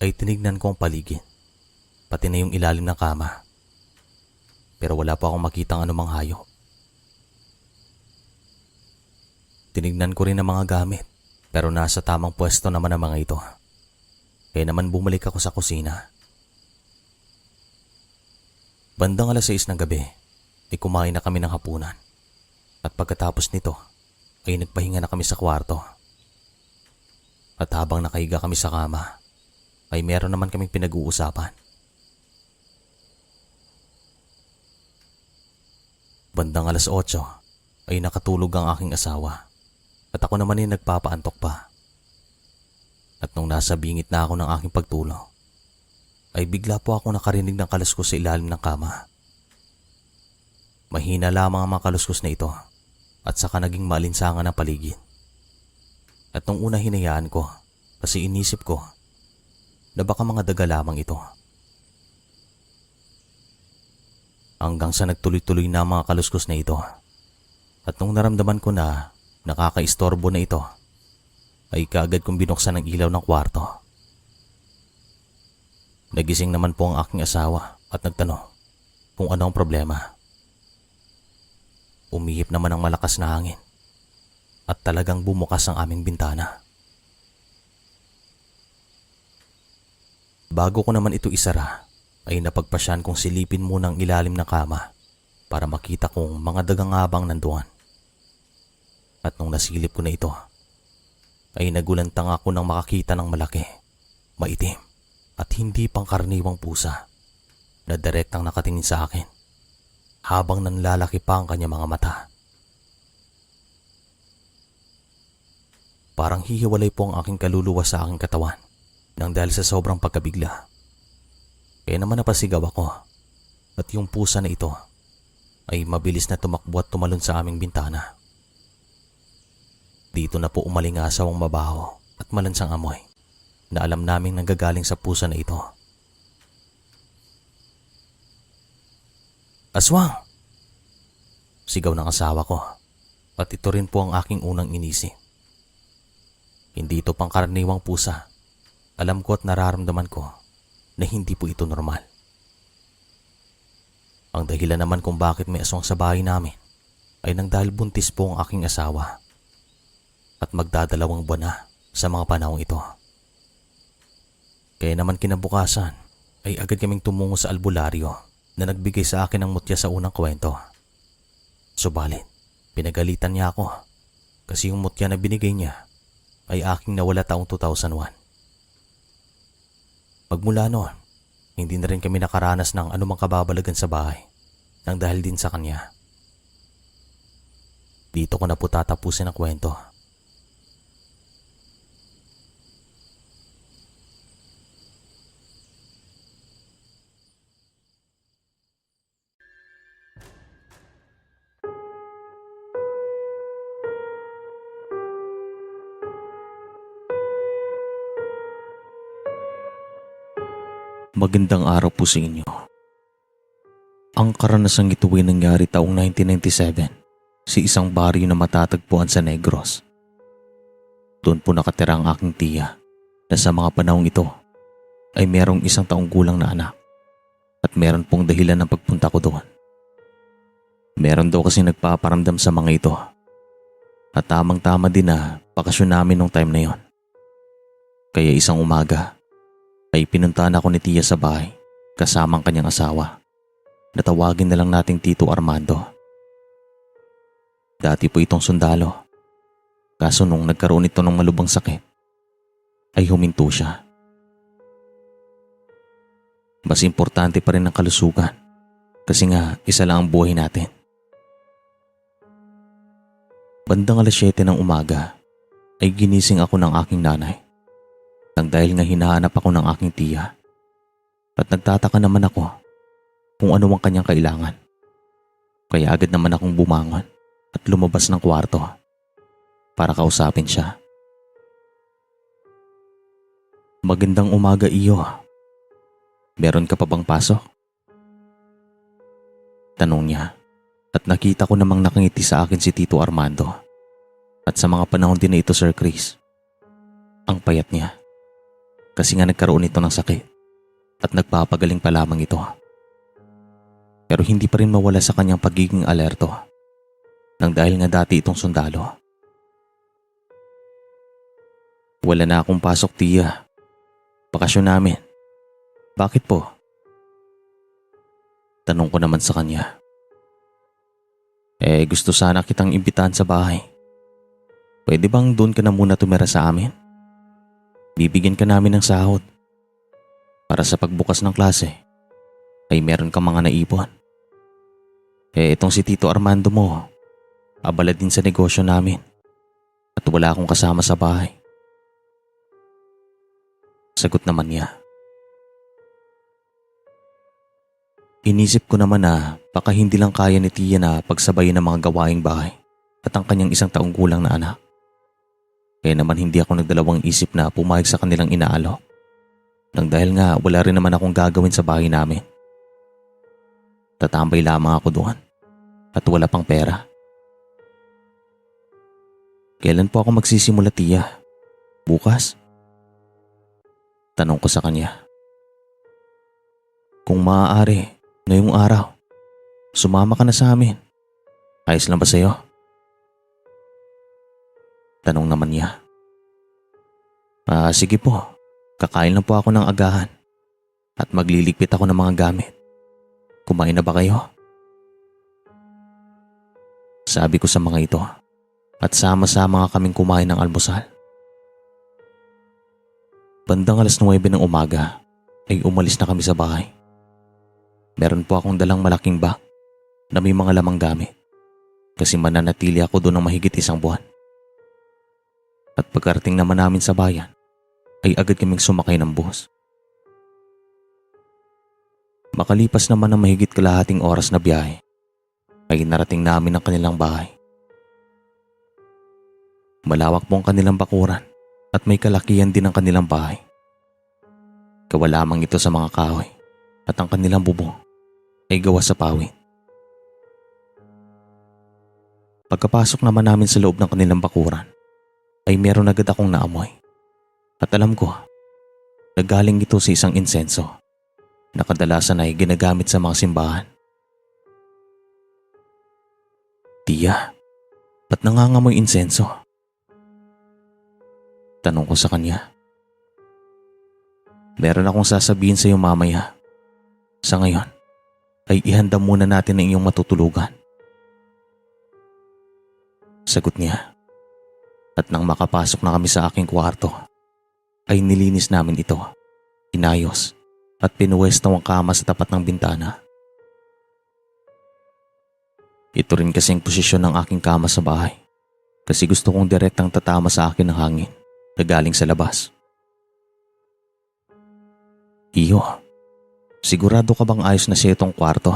ay tinignan ko ang paligid, pati na yung ilalim ng kama. Pero wala pa akong makitang anumang hayop. Tinignan ko rin ang mga gamit, pero nasa tamang pwesto naman ang mga ito. Kaya naman bumalik ako sa kusina. Bandang 6:00 ng gabi, ay kumain na kami ng hapunan. At pagkatapos nito, ay nagpahinga na kami sa kwarto. At habang nakahiga kami sa kama, ay meron naman kaming pinag-uusapan. Bandang 8:00 ay nakatulog ang aking asawa at ako naman ay nagpapaantok pa. At nung nasa bingit na ako ng aking pagtulog, ay bigla po ako nakarinig ng kaluskos sa ilalim ng kama. Mahina lamang ang mga kaluskos na ito at saka naging maalinsangan ang paligid. At nung una hinayaan ko kasi inisip ko na baka mga daga lamang ito. Hanggang sa nagtuloy-tuloy na ang mga kaluskos na ito. At nung naramdaman ko na nakakaistorbo na ito, ay kaagad kong binuksan ang ilaw ng kwarto. Nagising naman po ang aking asawa at nagtanong kung ano ang problema. Umihip naman ang malakas na hangin at talagang bumukas ang aming bintana. Bago ko naman ito isara, ay napagpasyan kong silipin muna ang ilalim ng kama para makita kung mga dagang abang nandoon. At nung nasilip ko na ito, ay nagulantang ako nang makakita ng malaki, maitim at hindi pangkaraniwang pusa na direktang nakatingin sa akin habang nanlalaki pa ang kanyang mga mata. Parang hihiwalay po ang aking kaluluwa sa aking katawan nang dahil sa sobrang pagkabigla. Kaya naman napasigaw ako at yung pusa na ito ay mabilis na tumakbo at tumalon sa aming bintana. Dito na po umalingasaw ang mabaho at malansang amoy na alam naming nanggagaling sa pusa na ito. Aswang! Sigaw ng asawa ko at ito rin po ang aking unang inisip. Hindi ito pangkaraniwang pusa. Alam ko at nararamdaman ko na hindi po ito normal. Ang dahilan naman kung bakit may aswang sa bahay namin ay nang dahil buntis po ang aking asawa at magdadalawang buwan na sa mga panahong ito. Kaya naman kinabukasan ay agad kaming tumungo sa albularyo na nagbigay sa akin ng mutya sa unang kwento. Subalit, pinagalitan niya ako kasi yung mutya na binigay niya ay aking nawala taong 2001. Magmula noon, hindi na rin kami nakaranas ng anumang kababalagan sa bahay nang dahil din sa kanya. Dito ko na po tatapusin ang kwento. Magandang araw po sa inyo. Ang karanasang ito ay nangyari taong 1997 sa isang baryo na matatagpuan sa Negros. Doon po nakatira ang aking tiya na sa mga panahong ito ay merong isang taong gulang na anak at meron pong dahilan ng pagpunta ko doon. Meron daw kasi nagpaparamdam sa mga ito at tamang-tama din na bakasyon namin nung time na yon. Kaya isang umaga ay pinuntahan ako ni tiya sa bahay kasama ang kanyang asawa. Natawagin na lang nating Tito Armando. Dati po itong sundalo. Kaso nung nagkaroon ito ng malubhang sakit, ay huminto siya. Mas importante pa rin ang kalusugan kasi nga isa lang ang buhay natin. Bandang 7:00 ng umaga ay ginising ako ng aking nanay. Nang dahil nga hinahanap ako ng aking tiya at nagtataka naman ako kung ano ang kanyang kailangan. Kaya agad naman akong bumangon at lumabas ng kwarto para kausapin siya. Magandang umaga iyo. Meron ka pa bang pasok? Tanong niya at nakita ko namang nakangiti sa akin si Tito Armando. At sa mga panahon din na ito, Sir Chris, ang payat niya. Kasi nga nagkaroon ito ng sakit at nagpapagaling pa lamang ito. Pero hindi pa rin mawala sa kanyang pagiging alerto nang dahil nga dati itong sundalo. Wala na akong pasok, tiya. Bakasyon namin. Bakit po? Tanong ko naman sa kanya. Gusto sana kitang imbitahan sa bahay. Pwede bang doon ka na muna tumira sa amin? Bibigyan ka namin ng sahod. Para sa pagbukas ng klase, ay meron kang mga naipon. Itong si Tito Armando mo, abala din sa negosyo namin. At wala akong kasama sa bahay. Sagot naman niya. Inisip ko naman na baka hindi lang kaya ni tiya na pagsabayin ng mga gawaing bahay at ang kanyang isang taong gulang na anak. Kaya naman hindi ako nagdalawang isip na pumayag sa kanilang inaalok. Nang dahil nga wala rin naman akong gagawin sa bahay namin. Tatambay lamang ako doon at wala pang pera. Kailan po ako magsisimula, tiya? Bukas? Tanong ko sa kanya. Kung maaari, ngayong araw, sumama ka na sa amin. Ayos lang ba sa'yo? Tanong naman niya. Sige po. Kakain lang po ako ng agahan at magliligpit ako ng mga gamit. Kumain na ba kayo? Sabi ko sa mga ito at sama-sama nga kaming kumain ng almusal. Bandang 9:00 ng umaga ay umalis na kami sa bahay. Meron po akong dalang malaking bag na may mga lamang gamit kasi mananatili ako doon ng mahigit 1 buwan. At pagkarating naman namin sa bayan, ay agad kaming sumakay ng bus. Makalipas naman ng mahigit kalahating oras na biyahe, ay narating namin ang kanilang bahay. Malawak po ang kanilang bakuran at may kalakihan din ang kanilang bahay. Gawa lamang ito sa mga kahoy at ang kanilang bubong ay gawa sa pawid. Pagkapasok naman namin sa loob ng kanilang bakuran, ay meron agad akong naamoy. At alam ko, nagaling ito sa isang insenso na kadalasan ay ginagamit sa mga simbahan. Tiya, ba't nangangamoy insenso? Tanong ko sa kanya. Meron akong sasabihin sa iyo mamaya. Sa ngayon, ay ihanda muna natin ang iyong matutulugan. Sagot niya. At nang makapasok na kami sa aking kwarto, ay nilinis namin ito, inayos at pinuwesto ang kama sa tapat ng bintana. Ito rin kasing posisyon ng aking kama sa bahay kasi gusto kong direktang tatama sa akin ng hangin na galing sa labas. Iyo, sigurado ka bang ayos na siya itong kwarto?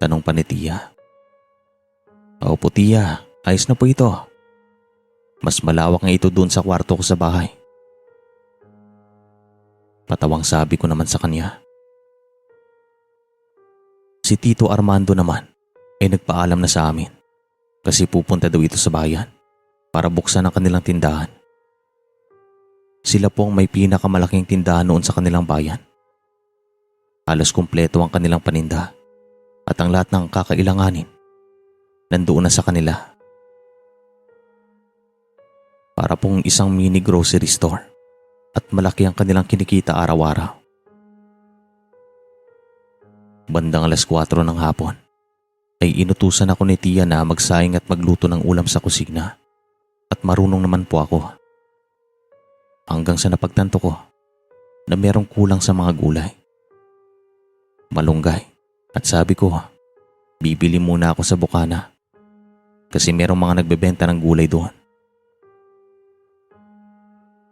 Tanong pa ni tiya. Opo tiya, ayos na po ito. Mas malawak nga ito doon sa kwarto ko sa bahay. Patawang sabi ko naman sa kanya. Si Tito Armando naman ay nagpaalam na sa amin kasi pupunta daw ito sa bayan para buksan ang kanilang tindahan. Sila po ang may pinakamalaking tindahan noon sa kanilang bayan. Halos kumpleto ang kanilang paninda at ang lahat ng kakailanganin nandoon na sa kanila. Para pong isang mini grocery store at malaki ang kanilang kinikita araw-araw. Bandang 4:00 ng hapon ay inutusan ako ni Tia na magsaing at magluto ng ulam sa kusina at marunong naman po ako. Hanggang sa napagtanto ko na merong kulang sa mga gulay. Malunggay at sabi ko bibili muna ako sa bukana kasi merong mga nagbebenta ng gulay doon.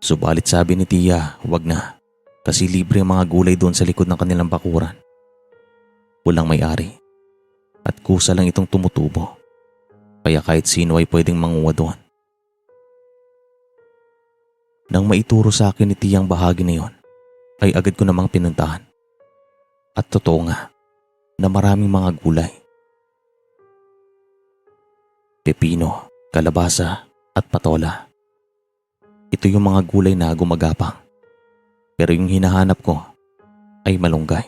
Subalit sabi ni Tia, wag na kasi libre ang mga gulay doon sa likod ng kanilang bakuran. Walang may-ari at kusa lang itong tumutubo kaya kahit sino ay pwedeng manguha doon. Nang maituro sa akin ni Tia ang bahagi na yon, ay agad ko namang pinuntahan. At totoo nga na maraming mga gulay. Pepino, kalabasa at patola. Ito yung mga gulay na gumagapang. Pero yung hinahanap ko ay malunggay.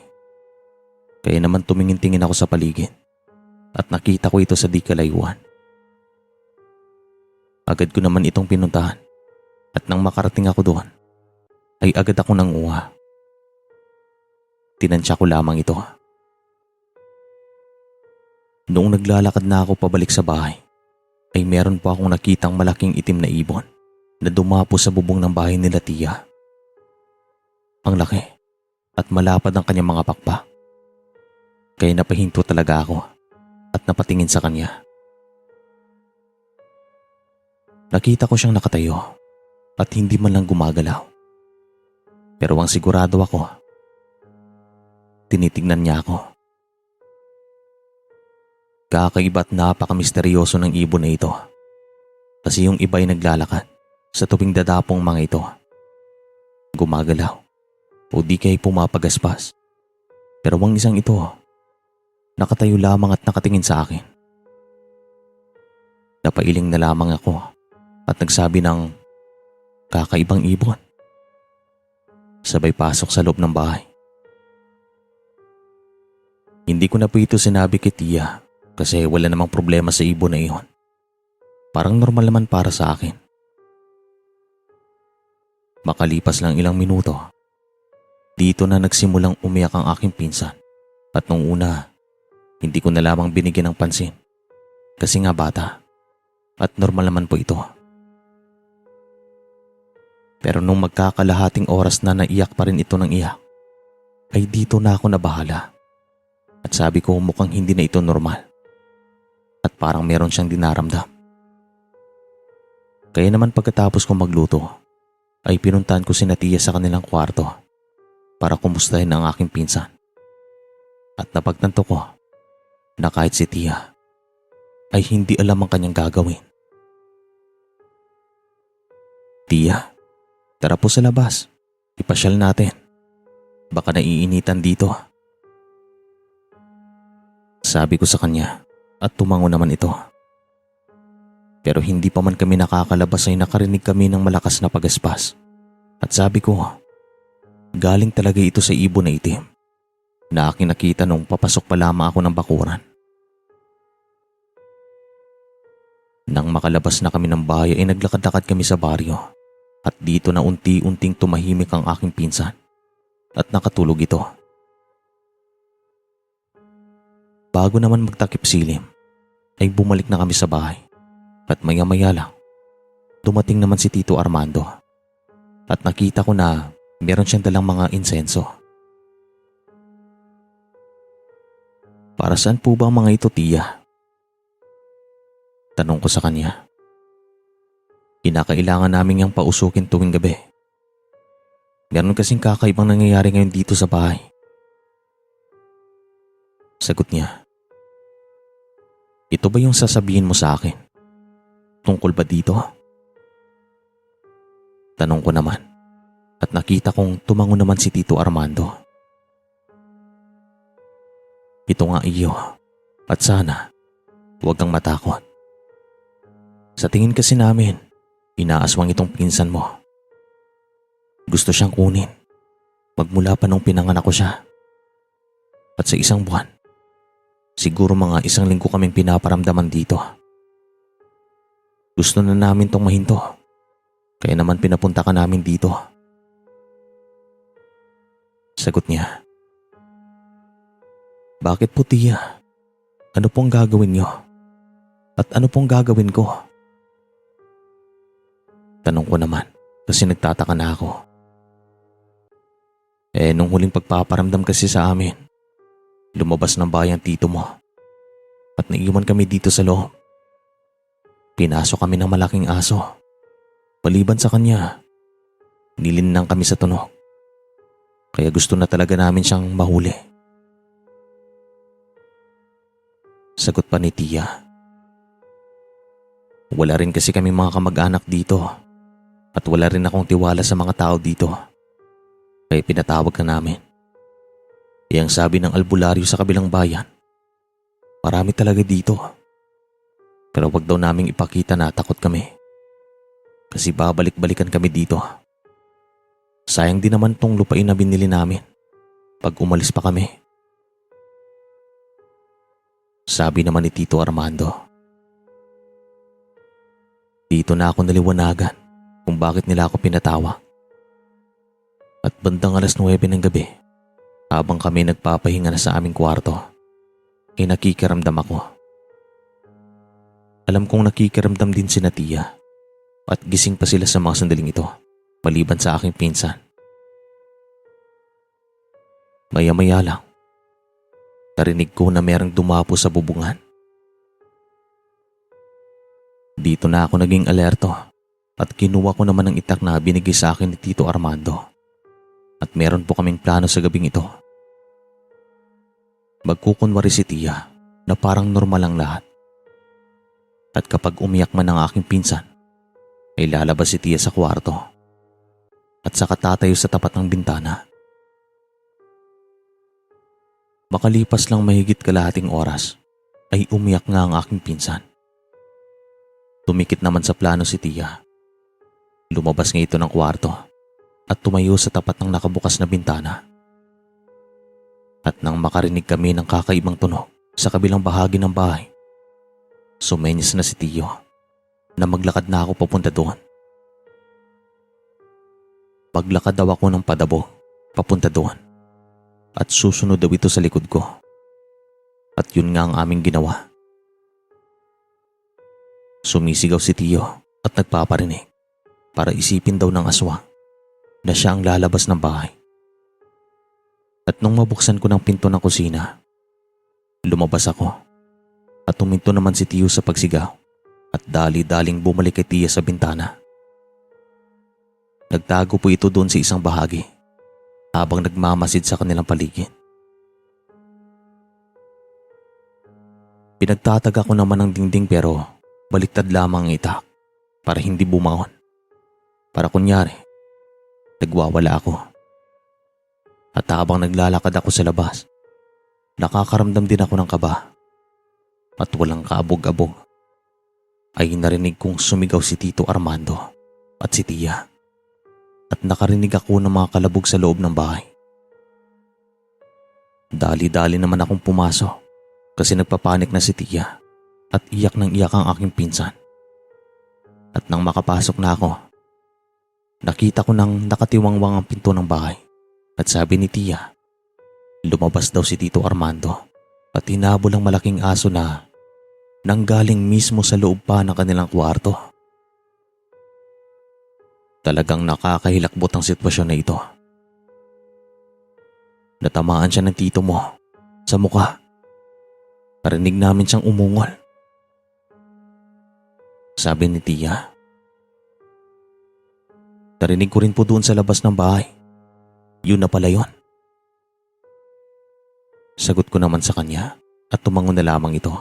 Kaya naman tumingin-tingin ako sa paligid at nakita ko ito sa di kalayuan. Agad ko naman itong pinuntahan at nang makarating ako doon ay agad ako nanguha. Tinansya ko lamang ito. Noong naglalakad na ako pabalik sa bahay ay meron pa akong nakitang malaking itim na ibon na dumapo sa bubong ng bahay nila Tia. Ang laki at malapad ang kanyang mga pakpak. Kaya napahinto talaga ako at napatingin sa kanya. Nakita ko siyang nakatayo at hindi man lang gumagalaw. Pero ang sigurado ako, tinitignan niya ako. Kakaiba at napakamisteryoso ng ibon na ito. Kasi yung iba ay naglalakad sa tuwing dadapong mga ito. Gumagalaw o di kaya pumapagaspas. Pero ang isang ito, nakatayo lamang at nakatingin sa akin. Napailing na lamang ako at nagsabi ng kakaibang ibon. Sabay pasok sa loob ng bahay. Hindi ko na po ito sinabi kay Tia kasi wala namang problema sa ibon na iyon. Parang normal naman para sa akin. Makalipas lang ilang minuto, dito na nagsimulang umiyak ang aking pinsan. At nung una, hindi ko na lamang binigyan ng pansin kasi nga bata at normal naman po ito. Pero nung magkakalahating oras na naiyak pa rin ito ng iyak, ay dito na ako nabahala. At sabi ko mukhang hindi na ito normal. At parang meron siyang dinaramdam. Kaya naman pagkatapos kong magluto, ay pinuntahan ko si Tia sa kanilang kwarto para kumustahin ang aking pinsan. At napagtanto ko na kahit si Tia ay hindi alam ang kanyang gagawin. Tia, tara po sa labas. Ipasyal natin. Baka naiinitan dito. Sabi ko sa kanya at tumango naman ito. Pero hindi pa man kami nakakalabas ay nakarinig kami ng malakas na pagaspas. At sabi ko, galing talaga ito sa ibon na itim na aking nakita nung papasok pa lamang ako ng bakuran. Nang makalabas na kami ng bahay ay naglakad-lakad kami sa baryo at dito na unti-unting tumahimik ang aking pinsan at nakatulog ito. Bago naman magtakip silim ay bumalik na kami sa bahay at maya-maya lang dumating naman si Tito Armando at nakita ko na meron siyang dalang mga insenso. Para saan po ba ang mga ito, Tia? Tanong ko sa kanya. Kinakailangan namin yang pausukin tuwing gabi. Meron kasing kakaibang nangyayari ngayon dito sa bahay. Sagot niya. Ito ba yung sasabihin mo sa akin? Tungkol ba dito? Tanong ko naman. at nakita kong tumango naman si Tito Armando. Ito nga iyo at sana huwag kang matakot. Sa tingin kasi namin, inaaswang itong pinsan mo. Gusto siyang kunin magmula pa nung pinanganak ko siya. At sa isang buwan, siguro mga 1 linggo kaming pinaparamdaman dito. Gusto na namin tong mahinto, kaya naman pinapunta ka namin dito. Sagot niya. Bakit po tiya? Ano pong gagawin niyo? At ano pong gagawin ko? Tanong ko naman kasi nagtataka na ako. Nung huling pagpaparamdam kasi sa amin, lumabas ng bayan tito mo at naiwan kami dito sa loob. Pinasok kami ng malaking aso. Maliban sa kanya, nilinlang kami sa tunog. Kaya gusto na talaga namin siyang mahuli. Sagot pa ni Tia. Wala rin kasi kami mga kamag-anak dito at wala rin akong tiwala sa mga tao dito. Kaya pinatawag ka namin. Ang sabi ng albularyo sa kabilang bayan, marami talaga dito. Pero wag daw naming ipakita na takot kami. Kasi babalik-balikan kami dito. Sayang din naman tong lupain na binili namin pag umalis pa kami. Sabi naman ni Tito Armando. Dito na ako naliwanagan kung bakit nila ako pinatawag. At bandang 9:00 ng gabi, habang kami nagpapahinga na sa aming kwarto, nakikiramdam ako. Alam kong nakikiramdam din si Tia at gising pa sila sa mga sandaling ito, maliban sa aking pinsan. Maya-maya lang, narinig ko na merong dumapo sa bubungan. Dito na ako naging alerto at kinuha ko naman ang itak na binigay sa akin ni Tito Armando. At meron po kaming plano sa gabing ito. Magkukunwari si Tia na parang normal ang lahat. At kapag umiyak man ang aking pinsan, ay lalabas si Tia sa kwarto at saka tatayo sa tapat ng bintana. Makalipas lang mahigit kalahating oras, ay umiyak nga ang aking pinsan. Tumikit naman sa plano si Tia. Lumabas nga ito ng kwarto at tumayo sa tapat ng nakabukas na bintana. At nang makarinig kami ng kakaibang tunog sa kabilang bahagi ng bahay, sumenyas na si Tio na maglakad na ako papunta doon. Paglakad daw ako ng padabo papunta doon at susunod daw ito sa likod ko. At yun nga ang aming ginawa. Sumisigaw si Tio at nagpaparinig para isipin daw ng aswang na siya ang lalabas ng bahay. At nung mabuksan ko ng pinto ng kusina, lumabas ako at tuminto naman si Tio sa pagsigaw at dali-daling bumalik kay Tia sa bintana. Nagtago po ito doon sa isang bahagi habang nagmamasid sa kanilang paligid. Pinagtataga ko naman ang dingding pero baliktad lamang ang itak para hindi bumangon. Para kunyari, nagwawala ako. At habang naglalakad ako sa labas, nakakaramdam din ako ng kaba. At walang kaabog-abog, ay narinig kong sumigaw si Tito Armando at si Tia. At nakarinig ako ng mga kalabog sa loob ng bahay. Dali-dali naman akong pumasok kasi nagpapanik na si Tia at iyak ng iyak ang aking pinsan. At nang makapasok na ako, nakita ko nang nakatiwangwang ang pinto ng bahay at sabi ni Tia, lumabas daw si Tito Armando at hinabol ang malaking aso na nanggaling mismo sa loob pa ng kanilang kwarto. Talagang nakakahilakbot ang sitwasyon na ito. Natamaan siya ng tito mo sa mukha. Narinig namin siyang umungol. Sabi ni Tia. Narinig ko rin po doon sa labas ng bahay. Yun na pala yun. Sagot ko naman sa kanya at tumangon na lamang ito.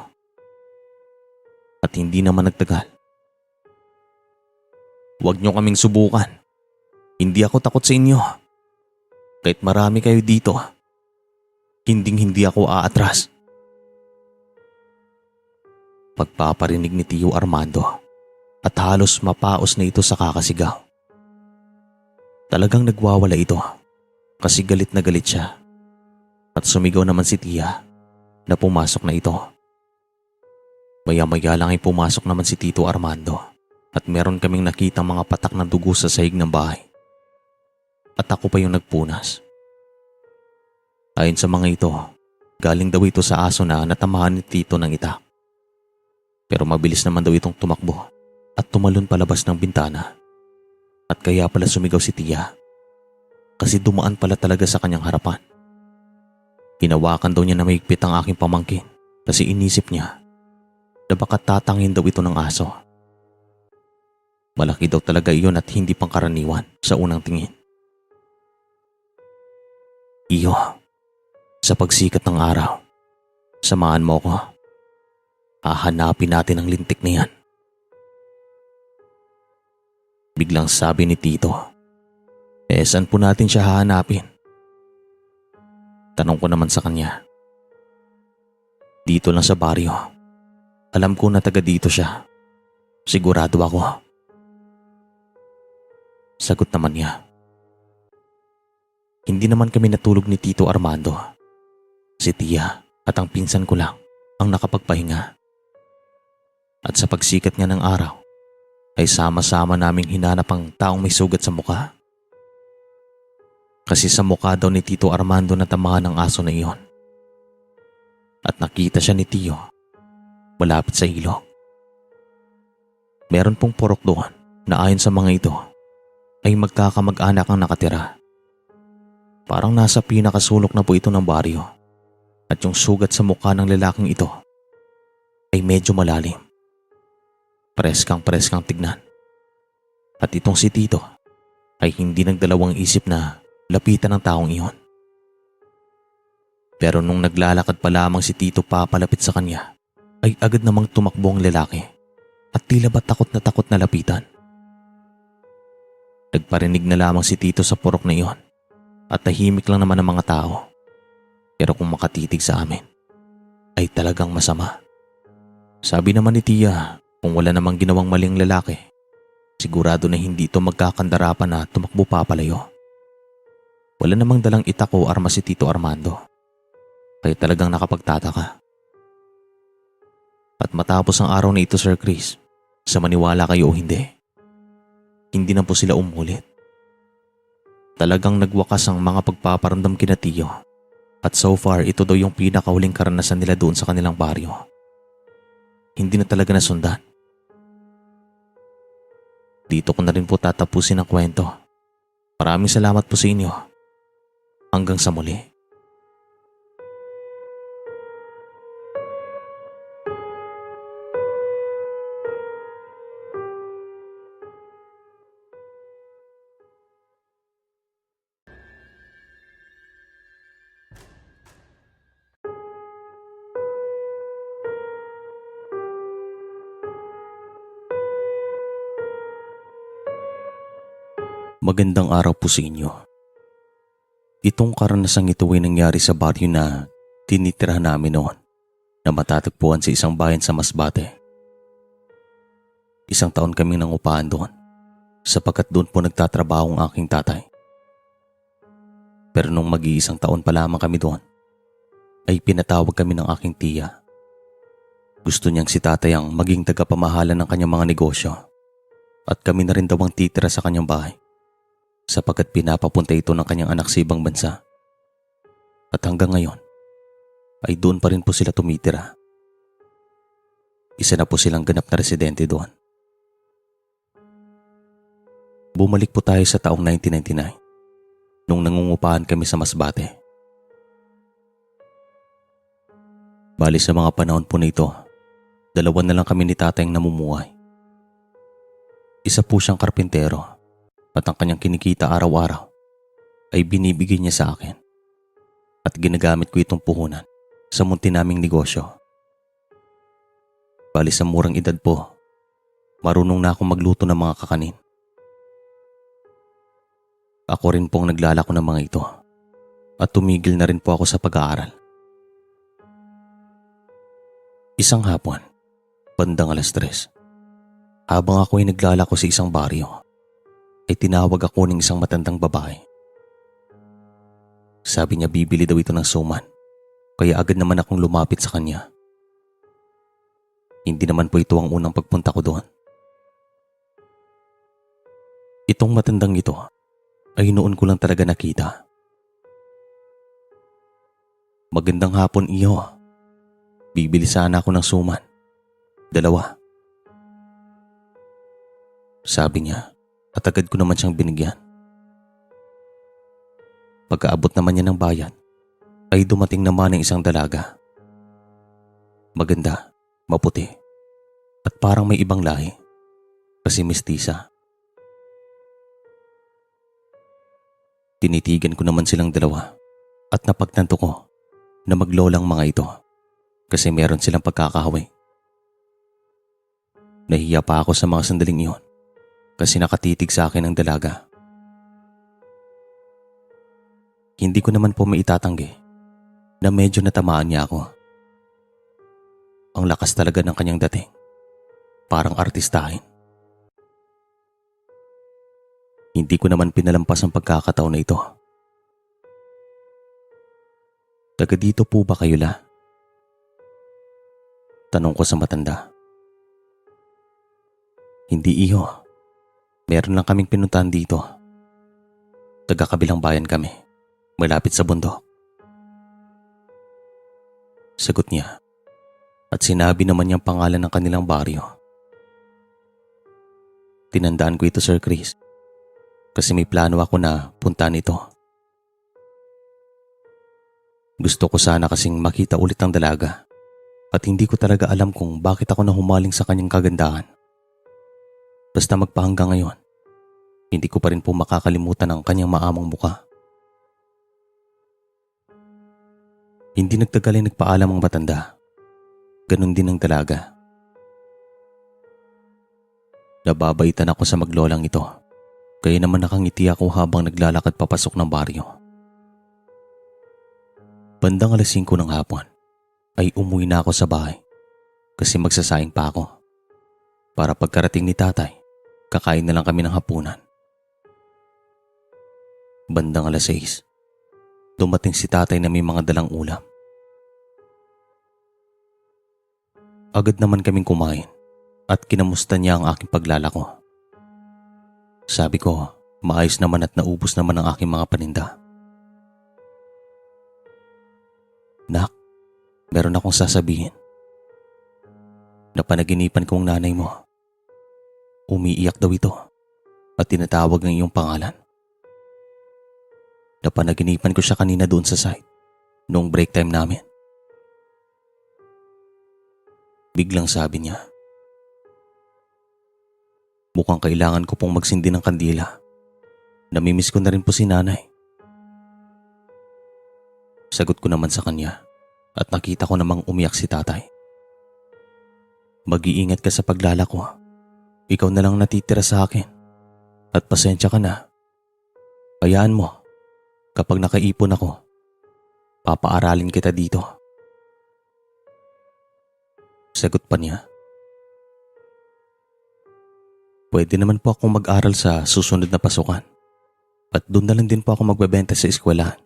At hindi naman nagtagal. Huwag niyo kaming subukan. Hindi ako takot sa inyo. Kahit marami kayo dito, hindi ako aatras. Pagpaparinig ni Tio Armando at halos mapaos na ito sa kakasigaw. Talagang nagwawala ito kasi galit na galit siya. At sumigaw naman si Tia na pumasok na ito. Maya-maya lang ay pumasok naman si Tito Armando at meron kaming nakitang mga patak ng dugo sa sahig ng bahay. At ako pa yung nagpunas. Ayon sa mga ito, galing daw ito sa aso na natamahan ni Tito ng itak. Pero mabilis naman daw itong tumakbo at tumalon palabas ng bintana. At kaya pala sumigaw si Tia kasi dumaan pala talaga sa kanyang harapan. Hinawakan daw niya na mahigpit ang aking pamangkin kasi inisip niya na baka tatangin daw ito ng aso. Malaki daw talaga iyon at hindi pangkaraniwan sa unang tingin. Iyo, sa pagsikat ng araw, samahan mo ko. Hahanapin natin ang lintik na yan. Biglang sabi ni Tito, saan po natin siya hahanapin? Tanong ko naman sa kanya. Dito lang sa baryo. Alam ko na taga dito siya. Sigurado ako. Sagot naman niya. Hindi naman kami natulog ni Tito Armando. Si Tia at ang pinsan ko lang ang nakapagpahinga. At sa pagsikat niya ng araw, ay sama-sama naming hinanap ang taong may sugat sa mukha. Kasi sa mukha daw ni Tito Armando natamaan ng aso na iyon. At nakita siya ni Tio malapit sa ilog. Meron pong purok doon na ayon sa mga ito ay magkakamag-anak ang nakatira. Parang nasa pinakasulok na po ito ng baryo at yung sugat sa mukha ng lalaking ito ay medyo malalim. Preskang tignan. At itong si Tito ay hindi nagdalawang isip na lapitan ng taong iyon. Pero nung naglalakad pa lamang si Tito papalapit sa kanya, ay agad namang tumakbo ang lalaki at tila ba takot na lapitan. Nagparinig na lamang si Tito sa purok na iyon at tahimik lang naman ang mga tao. Pero kung makatitig sa amin, ay talagang masama. Sabi naman ni Tia, kung wala namang ginawang maling lalaki, sigurado na hindi ito magkakandarapan na tumakbo papalayo. Wala namang dalang itak o armas si Tito Armando, kaya talagang nakapagtataka. At matapos ang araw na ito, Sir Chris, sa maniwala kayo o hindi na po sila umulit. Talagang nagwakas ang mga pagpaparamdam kina Tio. At so far, ito daw yung pinakahuling karanasan nila doon sa kanilang baryo. Hindi na talaga nasundan. Dito ko na rin po tatapusin ang kwento. Maraming salamat po sa inyo. Hanggang sa muli. Magandang araw po sa inyo. Itong karanasang ito ay nangyari sa baryo na tinitirahan namin noon na matatagpuan sa isang bayan sa Masbate. 1 taon kaming nangupahan doon sapagkat doon po nagtatrabaho ang aking tatay. Pero nung mag-iisang taon pa lamang kami doon, ay pinatawag kami ng aking tiya. Gusto niyang si tatay ang maging tagapamahala ng kanyang mga negosyo at kami na rin daw ang titira sa kanyang bahay sapagkat pinapapunta ito ng kanyang anak sa ibang bansa. At hanggang ngayon, ay doon pa rin po sila tumitira. Isa na po silang ganap na residente doon. Bumalik po tayo sa taong 1999 nung nangungupahan kami sa Masbate. Bali sa mga panahon po na ito, 2 na lang kami ni tatay ang namumuhay. Isa po siyang karpintero at ang kanyang kinikita araw-araw ay binibigay niya sa akin at ginagamit ko itong puhunan sa munti naming negosyo. Bali sa murang edad po, marunong na akong magluto ng mga kakanin. Ako rin pong naglalako ng mga ito at tumigil na rin po ako sa pag-aaral. Isang hapon, bandang 3:00, habang ako ay naglalako sa isang baryo, ay tinawag ako ng isang matandang babae. Sabi niya bibili daw ito ng suman, kaya agad naman akong lumapit sa kanya. Hindi naman po ito ang unang pagpunta ko doon. Itong matandang ito ay noon ko lang talaga nakita. Magandang hapon, iyo. Bibili sana ako ng suman. 2. Sabi niya at agad ko naman siyang binigyan. Pagkaabot naman niya ng bayan, ay dumating naman ang isang dalaga. Maganda, maputi, at parang may ibang lahi, kasi mestisa. Tinitigan ko naman silang dalawa at napagtanto ko na maglolang mga ito kasi meron silang pagkakahawi. Nahiya pa ako sa mga sandaling iyon kasi nakatitig sa akin ang dalaga. Hindi ko naman po maitatanggi na medyo natamaan niya ako. Ang lakas talaga ng kanyang dating, parang artistahin. Hindi ko naman pinalampas ang pagkakataon na ito. Taga dito po ba kayo, la? Tanong ko sa matanda. Hindi, iyo. Meron lang kaming pinuntahan dito. Taga kabilang bayan kami, malapit sa bundok. Sagot niya at sinabi naman niyang pangalan ng kanilang baryo. Tinandaan ko ito, Sir Chris, kasi may plano ako na puntahan ito. Gusto ko sana kasing makita ulit ang dalaga at hindi ko talaga alam kung bakit ako nahumaling sa kanyang kagandahan. Basta magpahanggang ngayon, hindi ko pa rin po makakalimutan ang kanyang maamong muka. Hindi nagtagal ay nagpaalam ang matanda. Ganon din ang dalaga. Nababaitan ako sa maglolang ito, kaya naman nakangiti ako habang naglalakad papasok ng baryo. Bandang 5:00 ng hapon ay umuwi na ako sa bahay kasi magsasaing pa ako. Para pagkarating ni tatay, kakain na lang kami ng hapunan. Bandang 6:00, dumating si tatay na may mga dalang ulam. Agad naman kaming kumain at kinamusta niya ang aking paglalako. Sabi ko, maayos naman at naubos naman ang aking mga paninda. Nak, meron akong sasabihin. Napanaginipan kong nanay mo. Umiiyak daw ito at tinatawag ang iyong pangalan. Napanaginipan ko siya kanina doon sa site, noong break time namin. Biglang sabi niya, mukhang kailangan ko pong magsindi ng kandila. Namimiss ko na rin po si nanay. Sagot ko naman sa kanya at nakita ko namang umiyak si tatay. Mag-iingat ka sa paglalako. Ikaw na lang natitira sa akin. At pasensya ka na. Hayaan mo, kapag nakaipon ako, papaaralin kita dito. Sagot pa niya. Pwede naman po akong mag-aral sa susunod na pasukan. At doon na lang din po ako magbebenta sa eskwelahan.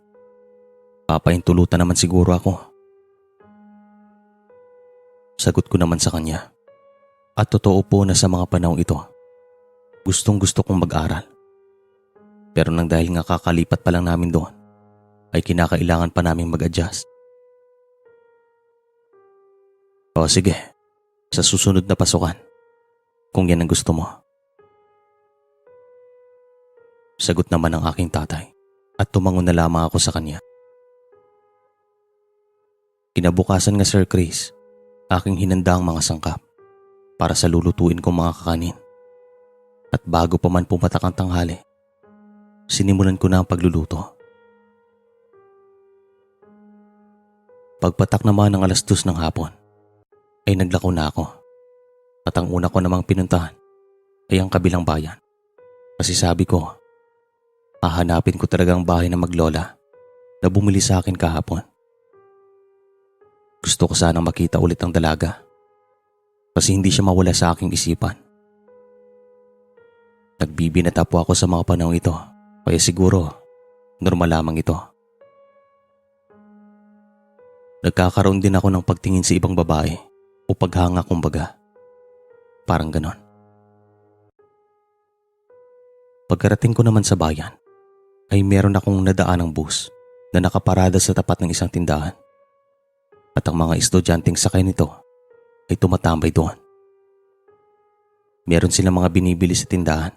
Papahintulutan naman siguro ako. Sagot ko naman sa kanya. At totoo po na sa mga panahong ito, gustong-gusto kong mag-aral. Pero nang dahil nga kakalipat pa lang namin doon, ay kinakailangan pa naming mag-adjust. O sige, sa susunod na pasukan, kung yan ang gusto mo. Sagot naman ng aking tatay at tumango na lamang ako sa kanya. Kinabukasan nga, Sir Chris, aking hinanda ang mga sangkap para sa lulutuin kong mga kakanin. At bago pa man pumatak ang tanghali, sinimulan ko na ang pagluluto. Pagpatak naman ng 2:00 ng hapon, ay naglako na ako. At ang una ko namang pinuntahan ay ang kabilang bayan. Kasi sabi ko, Hahanapin ko talaga ang bahay ng maglola na bumili sa akin kahapon. Gusto ko sanang makita ulit ang dalaga kasi hindi siya mawala sa aking isipan. Nagbibinata po ako sa mga panahon ito, kaya siguro normal lamang ito. Nagkakaroon din ako ng pagtingin sa ibang babae o paghanga kumbaga. Parang ganon. Pagkarating ko naman sa bayan, ay meron akong nadaanang bus na nakaparada sa tapat ng isang tindahan. At ang mga estudyanteng sakay nito ay tumatambay doon. Meron silang mga binibili sa tindahan.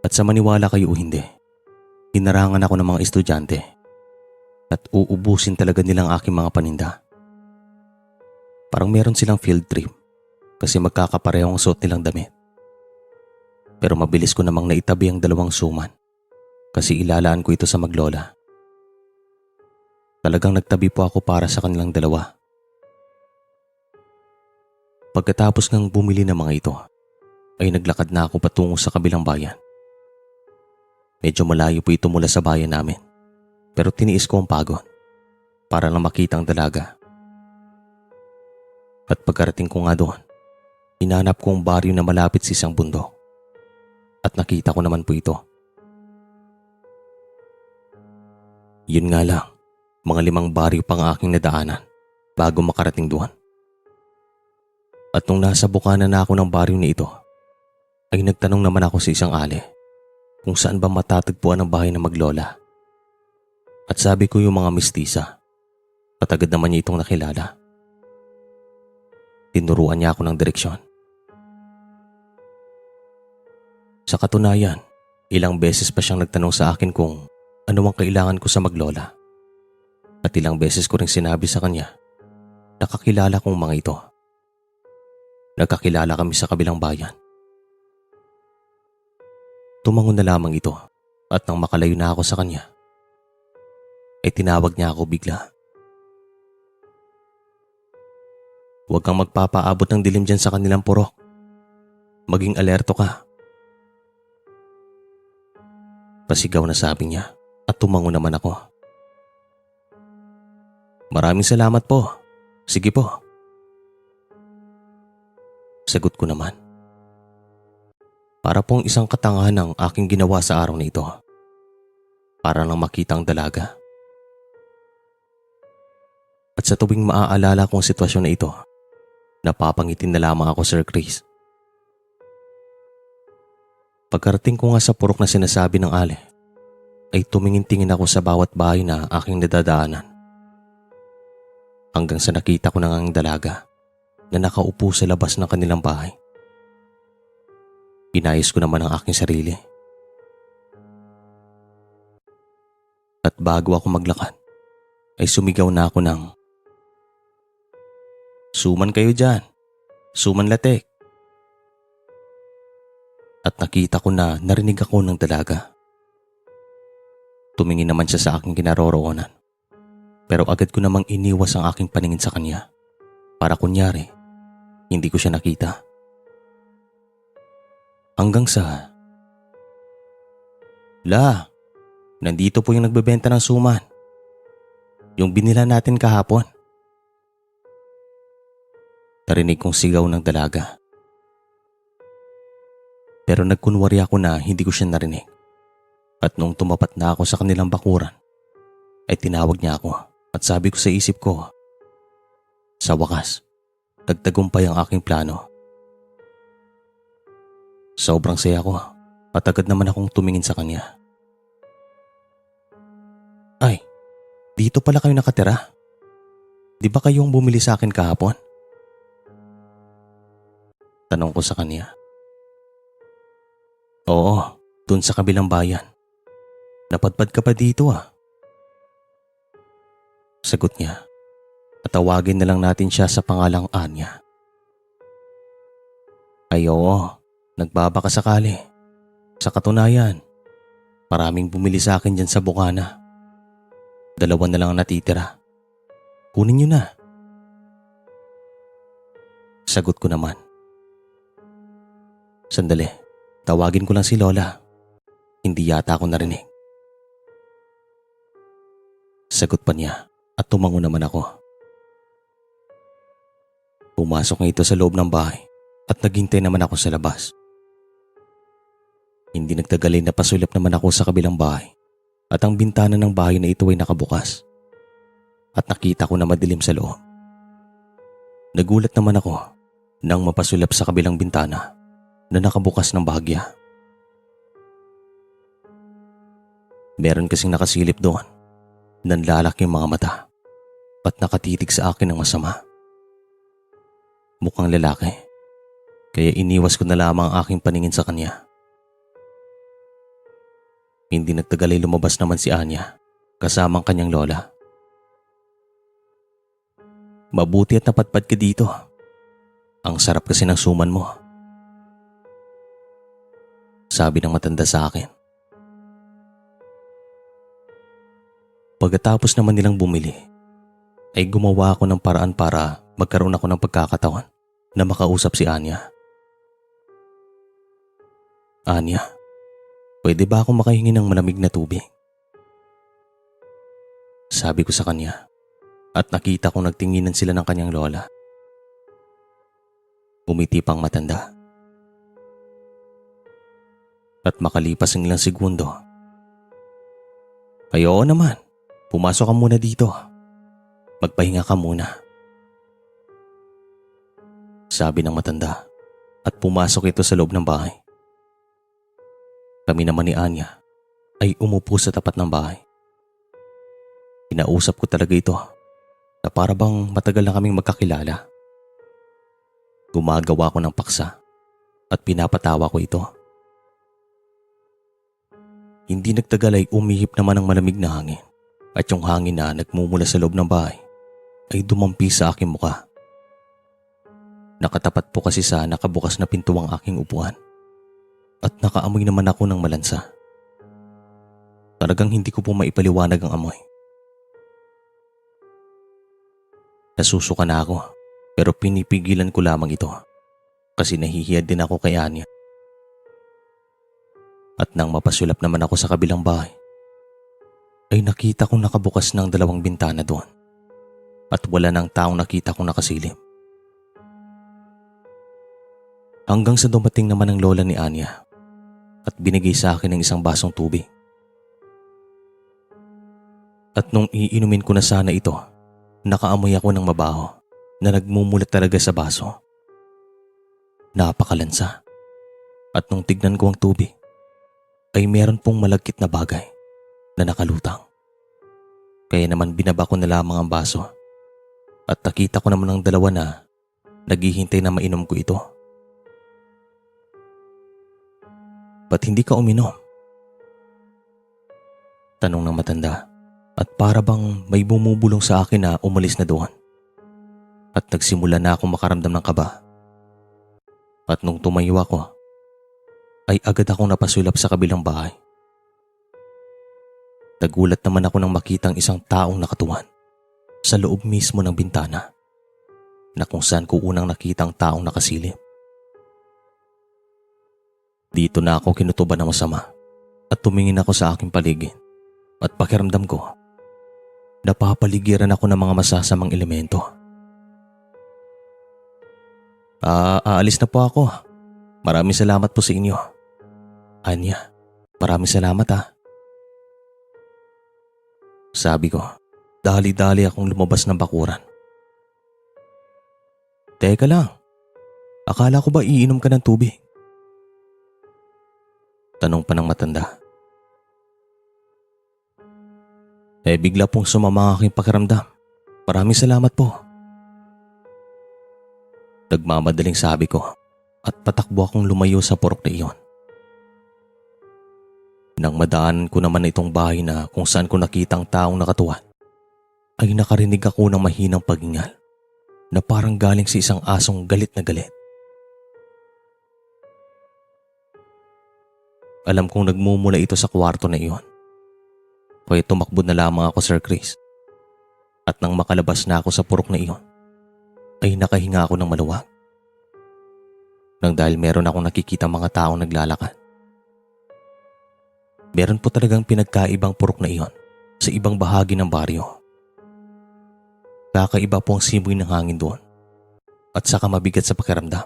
At sa maniwala kayo o hindi, hinarangan ako ng mga estudyante at uubusin talaga nilang aking mga paninda. Parang meron silang field trip kasi magkakapareho ang suot nilang damit. Pero mabilis ko namang naitabi ang 2 suman kasi ilalaan ko ito sa maglola. Talagang nagtabi po ako para sa kanilang 2. Pagkatapos ng bumili ng mga ito, ay naglakad na ako patungo sa kabilang bayan. Medyo malayo po ito mula sa bayan namin, pero tiniis ko ang pagod para lang makita ang dalaga. At pagkarating ko nga doon, hinanap ko ang baryo na malapit sa isang bundok. At nakita ko naman po ito. Yun nga lang, mga 5 baryo pang aking nadaanan bago makarating doon. At nung nasa bukana na ako ng baryo na ito, ay nagtanong naman ako sa isang ali kung saan ba matatagpuan ang bahay ng maglola. At sabi ko yung mga mistisa, at agad naman niya itong nakilala. Tinuruan niya ako ng direksyon. Sa katunayan, ilang beses pa siyang nagtanong sa akin kung ano ang kailangan ko sa maglola. At ilang beses ko ring sinabi sa kanya na kakilala kong mga ito. Nagkakilala kami sa kabilang bayan. Tumangon na lamang ito at nang makalayo na ako sa kanya, ay tinawag niya ako bigla. Huwag kang magpapaabot ng dilim dyan sa kanilang purok. Maging alerto ka. Pasigaw na sabi niya at tumangon naman ako. Maraming salamat po. Sige po. Sagot ko naman. Para pong isang katangahan ang aking ginawa sa araw na ito. Para lang makita ang dalaga. At sa tuwing maaalala ko ang sitwasyon na ito, napapangitin na lamang ako, Sir Chris. Pagkarating ko nga sa purok na sinasabi ng ali, ay tumingin-tingin ako sa bawat bahay na aking nadadaanan. Hanggang sa nakita ko na ang dalaga na nakaupo sa labas ng kanilang bahay. Pinayos ko naman ang aking sarili. At bago ako maglakad, ay sumigaw na ako ng, "Suman kayo dyan! Suman latek!" At nakita ko na narinig ako ng dalaga. Tumingin naman siya sa aking kinaroroonan. Pero agad ko namang iniwas ang aking paningin sa kanya. Para kunyari, hindi ko siya nakita. Hanggang sa, "La, nandito po yung nagbebenta ng suman. Yung binila natin kahapon." Narinig kong sigaw ng dalaga. Pero nagkunwari ako na hindi ko siya narinig. At nung tumapat na ako sa kanilang bakuran, ay tinawag niya ako at sabi ko sa isip ko, sa wakas, nagtagumpay ang aking plano. Sobrang saya ko at agad naman akong tumingin sa kanya. "Ay, dito pala kayo nakatira? Di ba kayong bumili sa akin kahapon?" Tanong ko sa kanya. "Oo, dun sa kabilang bayan. Napadpad ka pa dito ah." Sagot niya. At tawagin na lang natin siya sa pangalang Anya. "Ay oo, nagbabaka sakali. Sa katunayan, maraming bumili sa akin dyan sa bukana. 2 na lang ang natitira. Kunin niyo na." Sagot ko naman. "Sandali, Tawagin ko lang si Lola. Hindi yata ako narinig. Sagot pa niya at tumango naman ako. Pumasok nga ito sa loob ng bahay at naghintay naman ako sa labas. Hindi nagtagal ay napasulap naman ako sa kabilang bahay at ang bintana ng bahay na ito ay nakabukas. At nakita ko na madilim sa loob. Nagulat naman ako nang mapasulap sa kabilang bintana na nakabukas ng bahagya. Meron kasing nakasilip doon, nanlalaki ang mga mata at nakatitig sa akin ng masama. Mukhang lalaki, kaya iniwas ko na lamang ang aking paningin sa kanya. Hindi nagtagal ay lumabas naman si Anya kasama ang kanyang lola. Mabuti at napadpad ka dito. Ang sarap kasi ng suman mo. Sabi ng matanda sa akin. Pagkatapos naman nilang bumili, ay gumawa ako ng paraan para magkaroon ako ng pagkakataon na makausap si Anya. Anya, pwede ba akong makahingi ng malamig na tubig? Sabi ko sa kanya. At nakita kong nagtinginan sila ng kanyang lola. Bumiti pang matanda. At makalipas ng ilang segundo, ay oo naman, pumasok ka muna dito. Magpahinga ka muna. Sabi ng matanda at pumasok ito sa loob ng bahay. Kami naman ni Anya ay umupo sa tapat ng bahay. Kinausap ko talaga ito na para bang matagal na kaming magkakilala. Gumagawa ko ng paksa at pinapatawa ko ito. Hindi nagtagal ay umihip naman ang malamig na hangin at yung hangin na nagmumula sa loob ng bahay ay dumampi sa aking muka. Nakatapat po kasi sa nakabukas na pinto ang aking upuan at nakaamoy naman ako ng malansa. Talagang hindi ko po maipaliwanag ang amoy. Nasusuka na ako pero pinipigilan ko lamang ito kasi nahihiya din ako kay Anya. At nang mapasulap naman ako sa kabilang bahay, ay nakita kong nakabukas ng 2 bintana doon at wala nang taong nakita kong nakasilip. Hanggang sa dumating naman ang lola ni Anya at binigay sa akin ng isang basong tubig. At nung iinumin ko na sana ito, nakaamoy ako ng mabaho na nagmumulat talaga sa baso. Napakalansa. At nung tignan ko ang tubig, ay meron pong malagkit na bagay na nakalutang. Kaya naman binaba ko na lamang ang baso at nakita ko naman ang 2 na naghihintay na mainom ko ito. Ba't hindi ka uminom? Tanong ng matanda. At para bang may bumubulong sa akin na umalis na doon. At nagsimula na akong makaramdam ng kaba. At nung tumayo ako, ay agad akong napasulap sa kabilang bahay. Nagulat naman ako nang makitang isang taong nakatuwan sa loob mismo ng bintana na kung saan ko unang nakitang taong nakasilip. Dito na ako kinutuban ng masama at tumingin ako sa aking paligid at pakiramdam ko napapaligiran ako ng mga masasamang elemento. Aalis na po ako. Maraming salamat po sa inyo. Anya, maraming salamat ha. Sabi ko, dali-dali akong lumabas ng bakuran. Teka lang, akala ko ba iinom ka ng tubig? Tanong pa ng matanda. Bigla pong sumama ang aking pakiramdam. Maraming salamat po. Nagmamadaling sabi ko at patakbo akong lumayo sa purok na iyon. Nang madaanan ko naman na itong bahay na kung saan ko nakitang taong nakatuwan, ay nakarinig ako ng mahinang paghingal na parang galing sa isang asong galit na galit. Alam kong nagmumula ito sa kwarto na iyon. Kaya tumakbo na lamang ako, Sir Chris. At nang makalabas na ako sa purok na iyon, ay nakahinga ako ng maluwag. nang dahil meron akong nakikita mga taong naglalakad. Meron po talagang pinagkaibang purok na iyon sa ibang bahagi ng baryo. Kakaiba po ang simoy ng hangin doon at saka mabigat sa pakiramdam.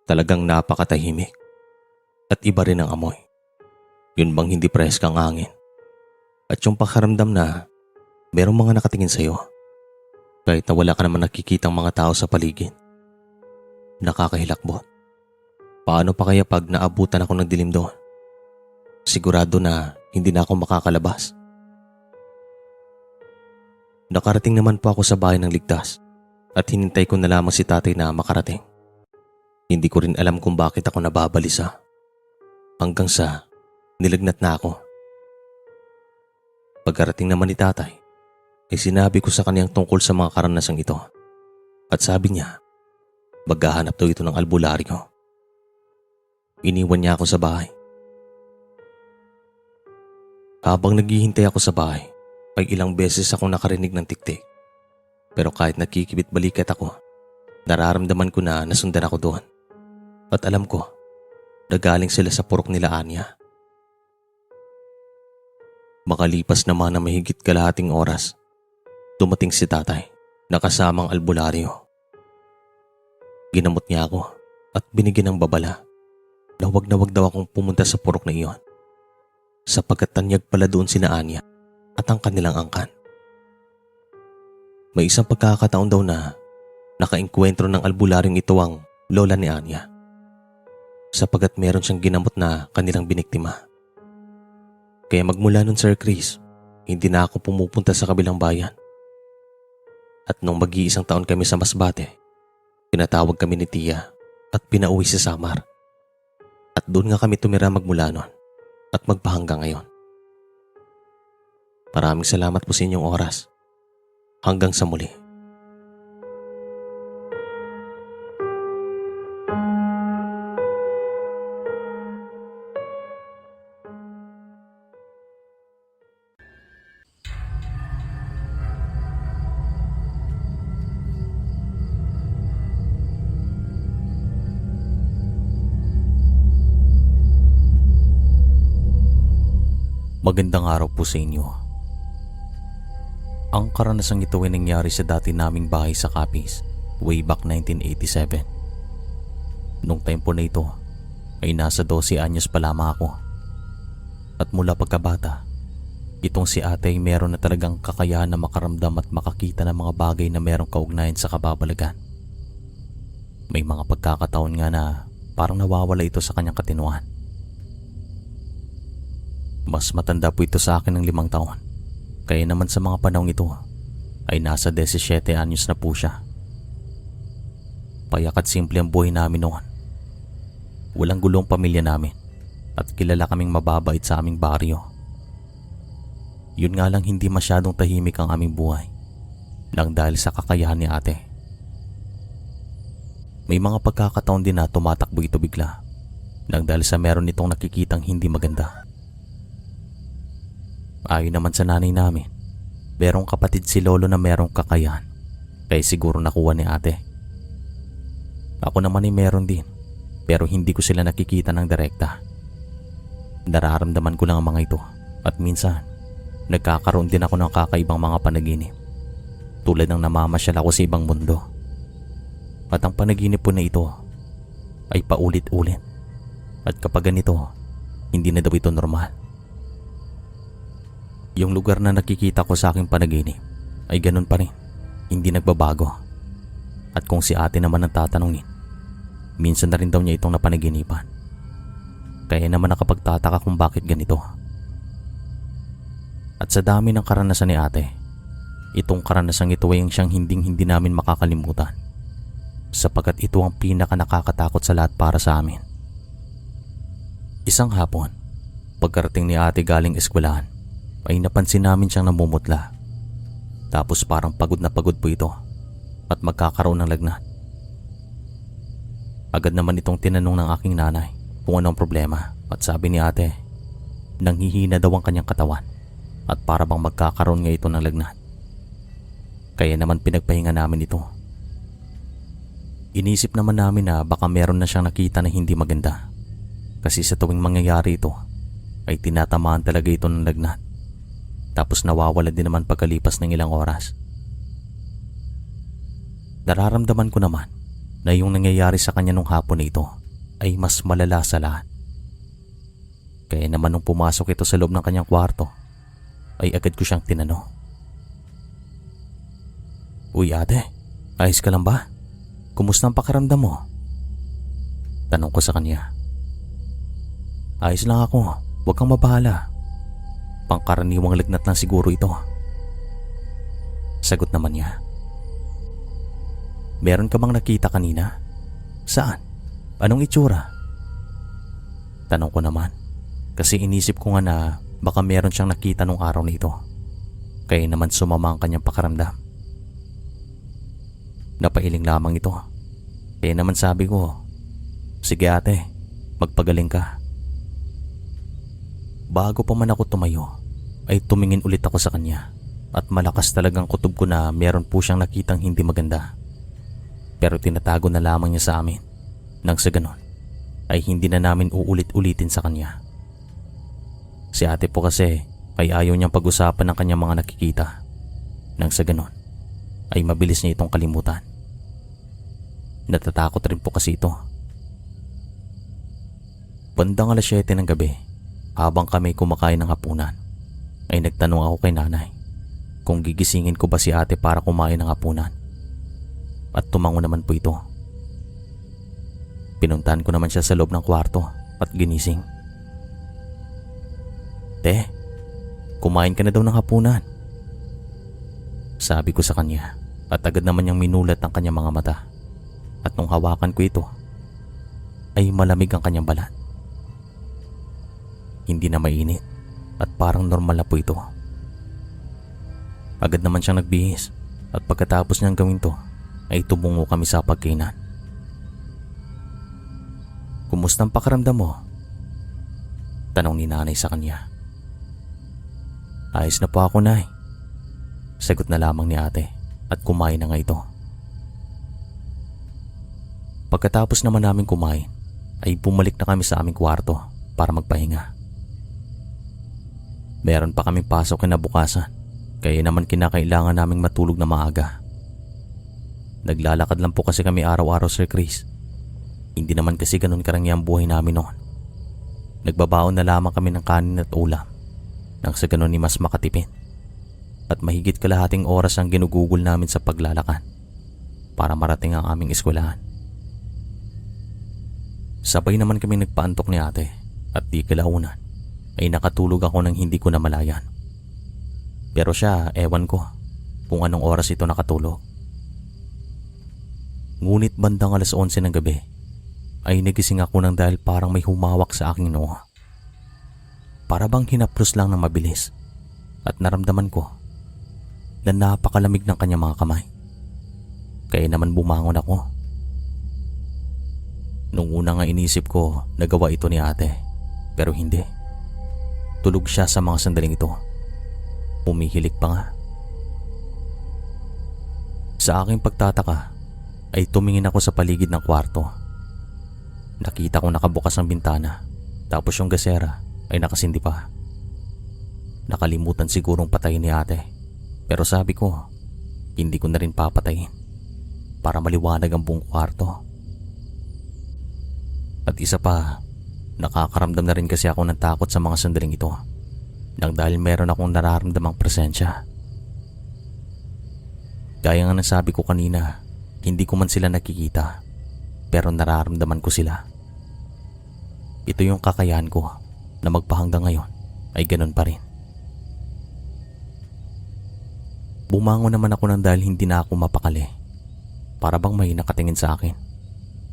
Talagang napakatahimik at iba rin ang amoy. Yun bang hindi preska ang hangin? At yung pakiramdam na merong mga nakatingin sa'yo kahit na wala ka naman nakikitang mga tao sa paligid. Nakakahilakbot. Paano pa kaya pag naabutan ako ng dilim doon? Sigurado na hindi na ako makakalabas. Nakarating naman po ako sa bahay ng ligtas at hinintay ko na lamang si tatay na makarating. Hindi ko rin alam kung bakit ako nababalisa. Hanggang sa nilagnat na ako. Pagkarating naman ni tatay, ay sinabi ko sa kaniyang tungkol sa mga karanasang ito. At sabi niya, maghahanap daw ito ng albularyo. Iniwan niya ako sa bahay. Habang naghihintay ako sa bahay, ay ilang beses akong nakarinig ng tiktik. Pero kahit nakikibit-balikat ako, nararamdaman ko na nasundan ako doon. At alam ko, nagaling sila sa purok nila Anya. Makalipas naman na mahigit kalahating oras, dumating si tatay na kasamang albularyo. Ginamot niya ako at binigyan ng babala na wag daw akong pumunta sa purok na iyon sapagkat tanyag pala doon sina Anya at ang kanilang angkan. May isang pagkakataon daw na nakaengkwentro ng albularyong ito ang lola ni Anya sapagkat meron siyang ginamot na kanilang biniktima. Kaya magmula nun, Sir Chris, hindi na ako pumupunta sa kabilang bayan. At nung mag-iisang taon kami sa Masbate, pinatawag kami ni Tia at pinauwi sa Samar. At doon nga kami tumira magmula nun at magpahanggang ngayon. Maraming salamat po sa inyong oras. Hanggang sa muli. Magandang araw po sa inyo. Ang karanasang ito ay nangyari sa dati naming bahay sa Capiz way back 1987. Nung time po na ito ay nasa 12 anyos pa lamang ako. At mula pagkabata, itong si ate ay meron na talagang kakayahan na makaramdam at makakita ng mga bagay na merong kaugnayan sa kababalagan. May mga pagkakataon nga na parang nawawala ito sa kanyang katinuan. Mas matanda po ito sa akin ng 5 taon. Kaya naman sa mga panahong ito ay nasa 17 anyos na po siya. Payak at simple ang buhay namin noon. Walang gulong pamilya namin at kilala kaming mababait sa aming baryo. Yun nga lang hindi masyadong tahimik ang aming buhay nang dahil sa kakayahan ni ate. May mga pagkakataon din na tumatakbo ito bigla nang dahil sa meron itong nakikitang hindi maganda. Ayon naman sa nanay namin, merong kapatid si lolo na merong kakayahan, kaya siguro nakuha ni ate. Ako naman ay meron din, pero hindi ko sila nakikita ng direkta. Nararamdaman ko lang ang mga ito at minsan, nagkakaroon din ako ng kakaibang mga panaginip. Tulad ng namamasyal ako sa ibang mundo. At ang panaginip po na ito ay paulit-ulit. At kapag ganito, hindi na daw ito normal. Yung lugar na nakikita ko sa aking panaginip ay ganun pa rin, hindi nagbabago. At kung si ate naman ang tatanungin, minsan na rin daw niya itong napanaginipan. Kaya naman nakapagtataka kung bakit ganito. At sa dami ng karanasan ni ate, itong karanasang ito ay siyang hindi namin makakalimutan sapagkat ito ang pinaka nakakatakot sa lahat para sa amin. Isang hapon, pagkarating ni ate galing eskwelahan, ay napansin namin siyang namumutla. Tapos parang pagod na pagod po ito at magkakaroon ng lagnat. Agad naman itong tinanong ng aking nanay kung anong problema at sabi ni ate, nanghihina daw ang kanyang katawan at para bang magkakaroon nga ito ng lagnat. Kaya naman pinagpahinga namin ito. Inisip naman namin na baka meron na siyang nakita na hindi maganda. Kasi sa tuwing mangyayari ito, ay tinatamaan talaga ito ng lagnat. Tapos nawawala din naman pagkalipas ng ilang oras. Nararamdaman ko naman na yung nangyayari sa kanya nung hapon na ito ay mas malala sa lahat. Kaya naman nung pumasok ito sa loob ng kanyang kwarto, ay agad ko siyang tinanong. "Uy ate, ayos ka lang ba? Kumusta ang pakiramdam mo?" Tanong ko sa kanya. "Ayos lang ako, huwag kang mabahala. Pangkaraniwang lagnat lang siguro ito." Sagot naman niya. "Meron ka bang nakita kanina? Saan? Anong itsura?" Tanong ko naman kasi inisip ko nga na baka meron siyang nakita nung araw na ito. Kaya naman sumama ang kanyang pakiramdam. Napailing lamang ito. Kaya naman sabi ko, "Sige ate, magpagaling ka." Bago pa man ako tumayo, ay tumingin ulit ako sa kanya at malakas talagang kutob ko na meron po siyang nakitang hindi maganda. Pero tinatago na lamang niya sa amin. Nang sa ganon, ay hindi na namin uulit-ulitin sa kanya. Si ate po kasi ay ayaw niyang pag-usapan ng kanyang mga nakikita. Nang sa ganon, ay mabilis niya itong kalimutan. Natatakot rin po kasi ito. Bandang 7:00 ng gabi, habang kami kumakain ng hapunan, ay nagtanong ako kay nanay kung gigisingin ko ba si ate para kumain ng hapunan. At tumango naman po ito. Pinuntahan ko naman siya sa loob ng kwarto at ginising. "Te, kumain ka na daw ng hapunan." Sabi ko sa kanya at agad naman niyang minulat ang kanyang mga mata. At nung hawakan ko ito, ay malamig ang kanyang balat. Hindi na mainit at parang normal na po ito. Agad naman siyang nagbihis at pagkatapos niyang gawin to, ay tumungo kami sa pagkainan. "Kumusta ang pakiramdam mo?" Tanong ni nanay sa kanya. "Ayos na po ako, nay." Sagot na lamang ni ate at kumain na nga ito. Pagkatapos naman namin kumain, ay bumalik na kami sa aming kwarto para magpahinga. Meron pa kaming pasok kinabukasan, kaya naman kinakailangan naming matulog na maaga. Naglalakad lang po kasi kami araw-araw, Sir Chris. Hindi naman kasi ganun karangya ang buhay namin noon. Nagbabaon na lamang kami ng kanin at ulam, nang sa ganun ni mas makatipid. At mahigit kalahating oras ang ginugugol namin sa paglalakad para marating ang aming eskwelahan. Sabay naman kami nagpaantok ni ate at di kalaunan ay nakatulog ako nang hindi ko namalayan. Pero siya, ewan ko kung anong oras ito nakatulog. Ngunit bandang 11:00 ng gabi ay nagising ako nang dahil parang may humawak sa aking noo. Para bang hinaplos lang ng mabilis at naramdaman ko na napakalamig ng kanyang mga kamay. Kaya naman bumangon ako. Nung una nga inisip ko nagawa ito ni ate, pero hindi. Tulog siya sa mga sandaling ito. Pumihilik pa nga. Sa aking pagtataka ay tumingin ako sa paligid ng kwarto. Nakita ko nakabukas ang bintana, tapos yung gasera ay nakasindi pa. Nakalimutan sigurong patayin ni ate, pero sabi ko hindi ko na rin papatayin para maliwanag ang buong kwarto. At isa pa, nakakaramdam na rin kasi ako ng takot sa mga sandaling ito nang dahil meron akong nararamdamang presensya. Gaya nga ng sabi ko kanina, hindi ko man sila nakikita pero nararamdaman ko sila. Ito yung kakayahan ko na magpahanggang ngayon ay ganun pa rin. Bumangon naman ako nang dahil hindi na ako mapakali. Para bang may nakatingin sa akin.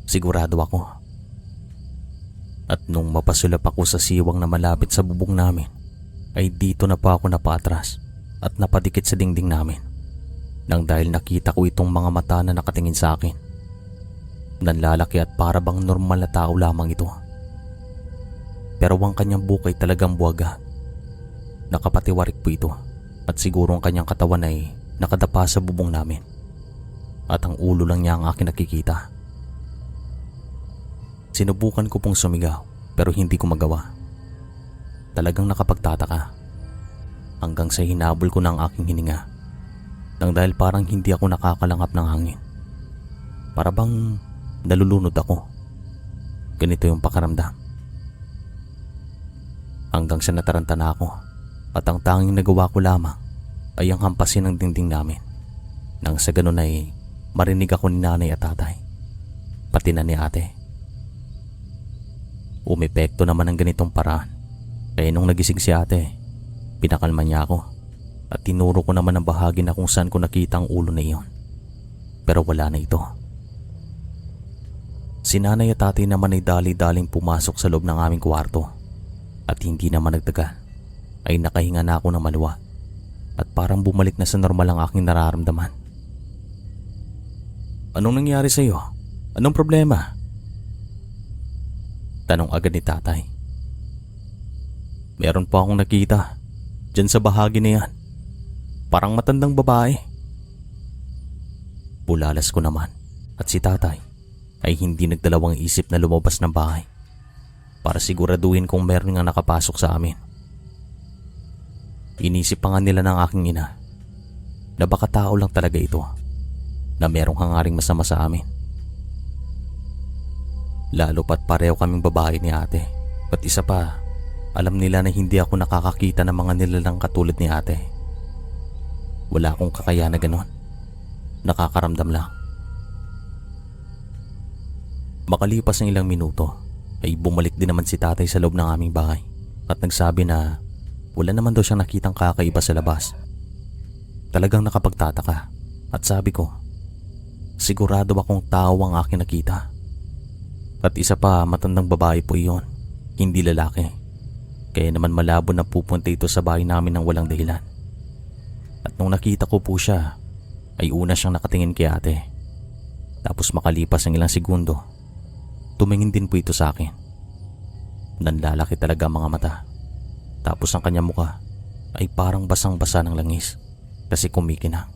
Sigurado ako. At nung mapasulap ako sa siwang na malapit sa bubong namin, ay dito na pa ako napatras at napadikit sa dingding namin. Nang dahil nakita ko itong mga mata na nakatingin sa akin. Nanlalaki at para bang normal na tao lamang ito. Pero ang kanyang bukay talagang buwaga. Nakapatiwarik po ito at siguro ang kanyang katawan ay nakadapa sa bubong namin. At ang ulo lang niya ang aking nakikita. Sinubukan ko pong sumigaw pero hindi ko magawa. Talagang nakapagtataka. Hanggang sa hinabol ko ng aking hininga nang dahil parang hindi ako nakakalangap ng hangin. Para bang nalulunod ako. Ganito yung pakaramdam. Hanggang sa nataranta na ako at ang tanging nagawa ko lamang ay ang hampasin ng dingding namin. Nang sa ganun ay marinig ako ni nanay at tatay, pati na ni ate. Umepekto naman ang ganitong paraan. Kaya nung nagising si ate, pinakalma niya ako at tinuro ko naman ang bahagi na kung saan ko nakita ang ulo na iyon. Pero wala na ito. Si nanay at tatay naman ay dali-daling pumasok sa loob ng aming kwarto at hindi naman nagtagal ay nakahinga na ako ng maluwag at parang bumalik na sa normal ang aking nararamdaman. Anong nangyari sa iyo? Anong problema? Tanong agad ni tatay. Meron po akong nakita dyan sa bahagi na yan. Parang matandang babae. Bulalas ko naman at si tatay ay hindi nagdalawang isip na lumabas ng bahay para siguraduhin kung meron nga nakapasok sa amin. Inisip pa nga nila ng aking ina na baka tao lang talaga ito na merong hangaring masama sa amin. Lalo pat pareho kaming babae ni ate at isa pa, alam nila na hindi ako nakakakita ng mga nilalang katulad ni ate. Wala akong kakaya na ganon. Nakakaramdam lang. Makalipas ng ilang minuto ay bumalik din naman si tatay sa loob ng aming bahay at nagsabi na wala naman daw siyang nakitang kakaiba sa labas. Talagang nakapagtataka at sabi ko, sigurado akong tao ang aking nakita. At isa pa, matandang babae po iyon, hindi lalaki. Kaya naman malabo na pupunta ito sa bahay namin ng walang dahilan. At nung nakita ko po siya, ay una siyang nakatingin kay ate. Tapos makalipas ng ilang segundo, tumingin din po ito sa akin. Nanlalaki talaga ang mga mata. Tapos ang kanyang muka ay parang basang-basa ng langis kasi kumikinang.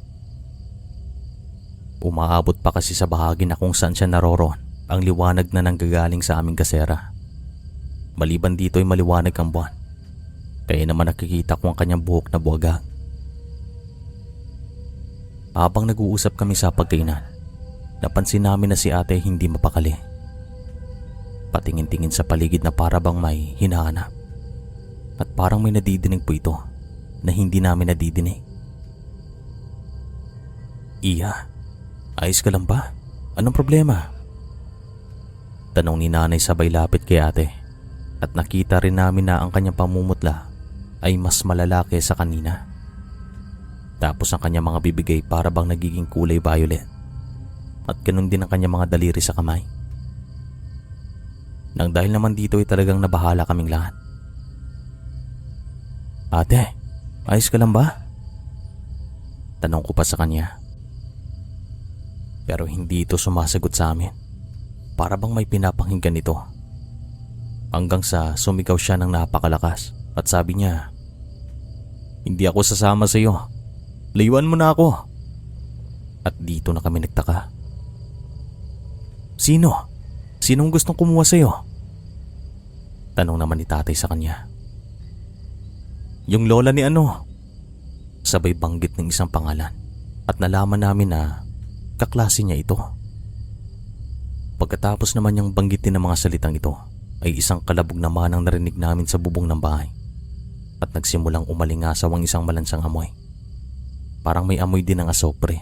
Umaabot pa kasi sa bahagi na kung saan siya naroroon ang liwanag na nanggagaling sa aming kasera. Maliban dito ay maliwanag ang buwan. Kaya naman nakikita ko ang kanyang buhok na buwagag. Habang nag-uusap kami sa pagkainan, napansin namin na si ate hindi mapakali. Patingin-tingin sa paligid na para bang may hinahanap. At parang may nadidinig po ito na hindi namin nadidinig. Iya, ayos ka lang ba? Anong problema? Tanong ni nanay sabay lapit kay ate at nakita rin namin na ang kanyang pamumutla ay mas malala kaysa kanina. Tapos ang kanyang mga bibigay para bang nagiging kulay violet at ganun din ang kanyang mga daliri sa kamay. Nang dahil naman dito ay talagang nabahala kaming lahat. Ate, ayos ka lang ba? Tanong ko pa sa kanya. Pero hindi ito sumasagot sa amin. Para bang may pinapakinggan ito. Hanggang sa sumigaw siya ng napakalakas at sabi niya, hindi ako sasama sa iyo. Layuan mo na ako. At dito na kami nagtaka. Sino? Sinong gustong kumuha sa iyo? Tanong naman ni tatay sa kanya. Yung lola ni ano? Sabay banggit ng isang pangalan at nalaman namin na kaklase niya ito. Pagkatapos naman niyang banggitin ng mga salitang ito ay isang kalabog naman ang narinig namin sa bubong ng bahay at nagsimulang umalingasaw ang isang malansang amoy. Parang may amoy din ng asopre.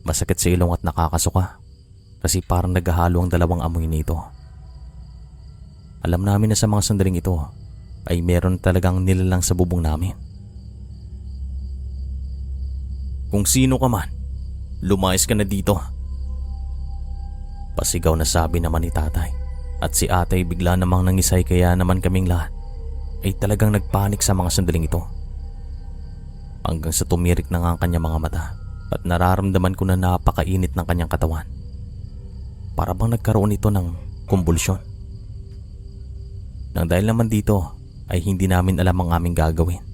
Masakit sa ilong at nakakasuka kasi parang naghahalo ang dalawang amoy nito. Alam namin na sa mga sandaling ito ay meron talagang nilalang sa bubong namin. Kung sino ka man, lumayas ka na dito. Pasigaw na sabi naman ni tatay at si ate ay bigla namang nangisay kaya naman kaming lahat ay talagang nagpanik sa mga sandaling ito. Hanggang sa tumirik na nga ang kanyang mga mata at nararamdaman ko na napakainit ng kanyang katawan. Para bang nagkaroon ito ng kumbulsyon. Nang dahil naman dito ay hindi namin alam ang aming gagawin.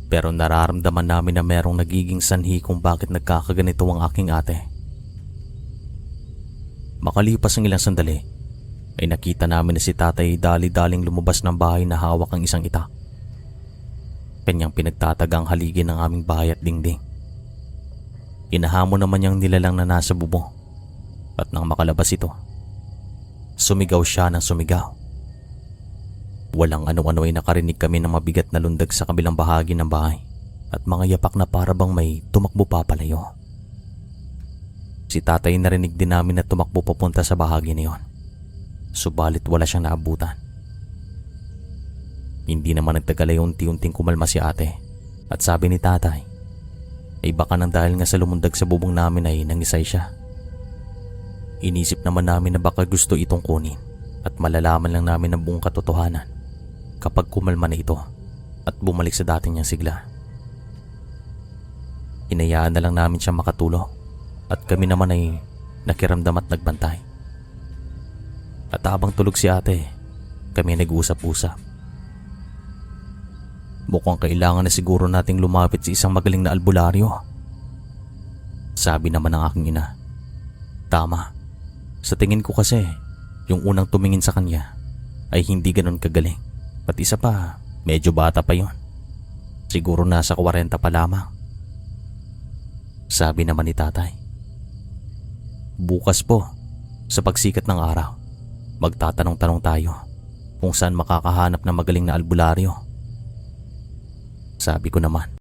Pero nararamdaman namin na merong nagiging sanhi kung bakit nagkakaganito ang aking ate. Makalipas ng ilang sandali ay nakita namin na si tatay dali-daling lumabas ng bahay na hawak ang isang itak. Kanyang pinagtatagang haligi ng aming bahay at dingding. Inahamon naman niyang nilalang na nasa bubong at nang makalabas ito, sumigaw siya ng sumigaw. Walang ano-ano ay nakarinig kami ng mabigat na lundag sa kabilang bahagi ng bahay at mga yapak na parabang may tumakbo papalayo. Si tatay narinig din namin na tumakbo papunta sa bahagi na yon. Subalit wala siyang naabutan. Hindi naman nagtagal ay unti-unting kumalma si ate at sabi ni tatay ay baka nang dahil nga sa lumundag sa bubong namin ay nangisay siya. Inisip naman namin na baka gusto itong kunin at malalaman lang namin ang buong katotohanan kapag kumalma na ito at bumalik sa dating niyang sigla. Hinayaan na lang namin siya makatulog at kami naman ay nakiramdam at nagbantay. At habang tulog si ate, kami nag-uusap-usap. Mukhang kailangan na siguro nating lumapit sa isang magaling na albularyo. Sabi naman ng aking ina. Tama. Sa tingin ko kasi, yung unang tumingin sa kanya ay hindi ganon kagaling. At isa pa, medyo bata pa yon. Siguro nasa 40 pa lamang. Sabi naman ni tatay. Bukas po, sa pagsikat ng araw, magtatanong-tanong tayo kung saan makakahanap ng magaling na albularyo. Sabi ko naman.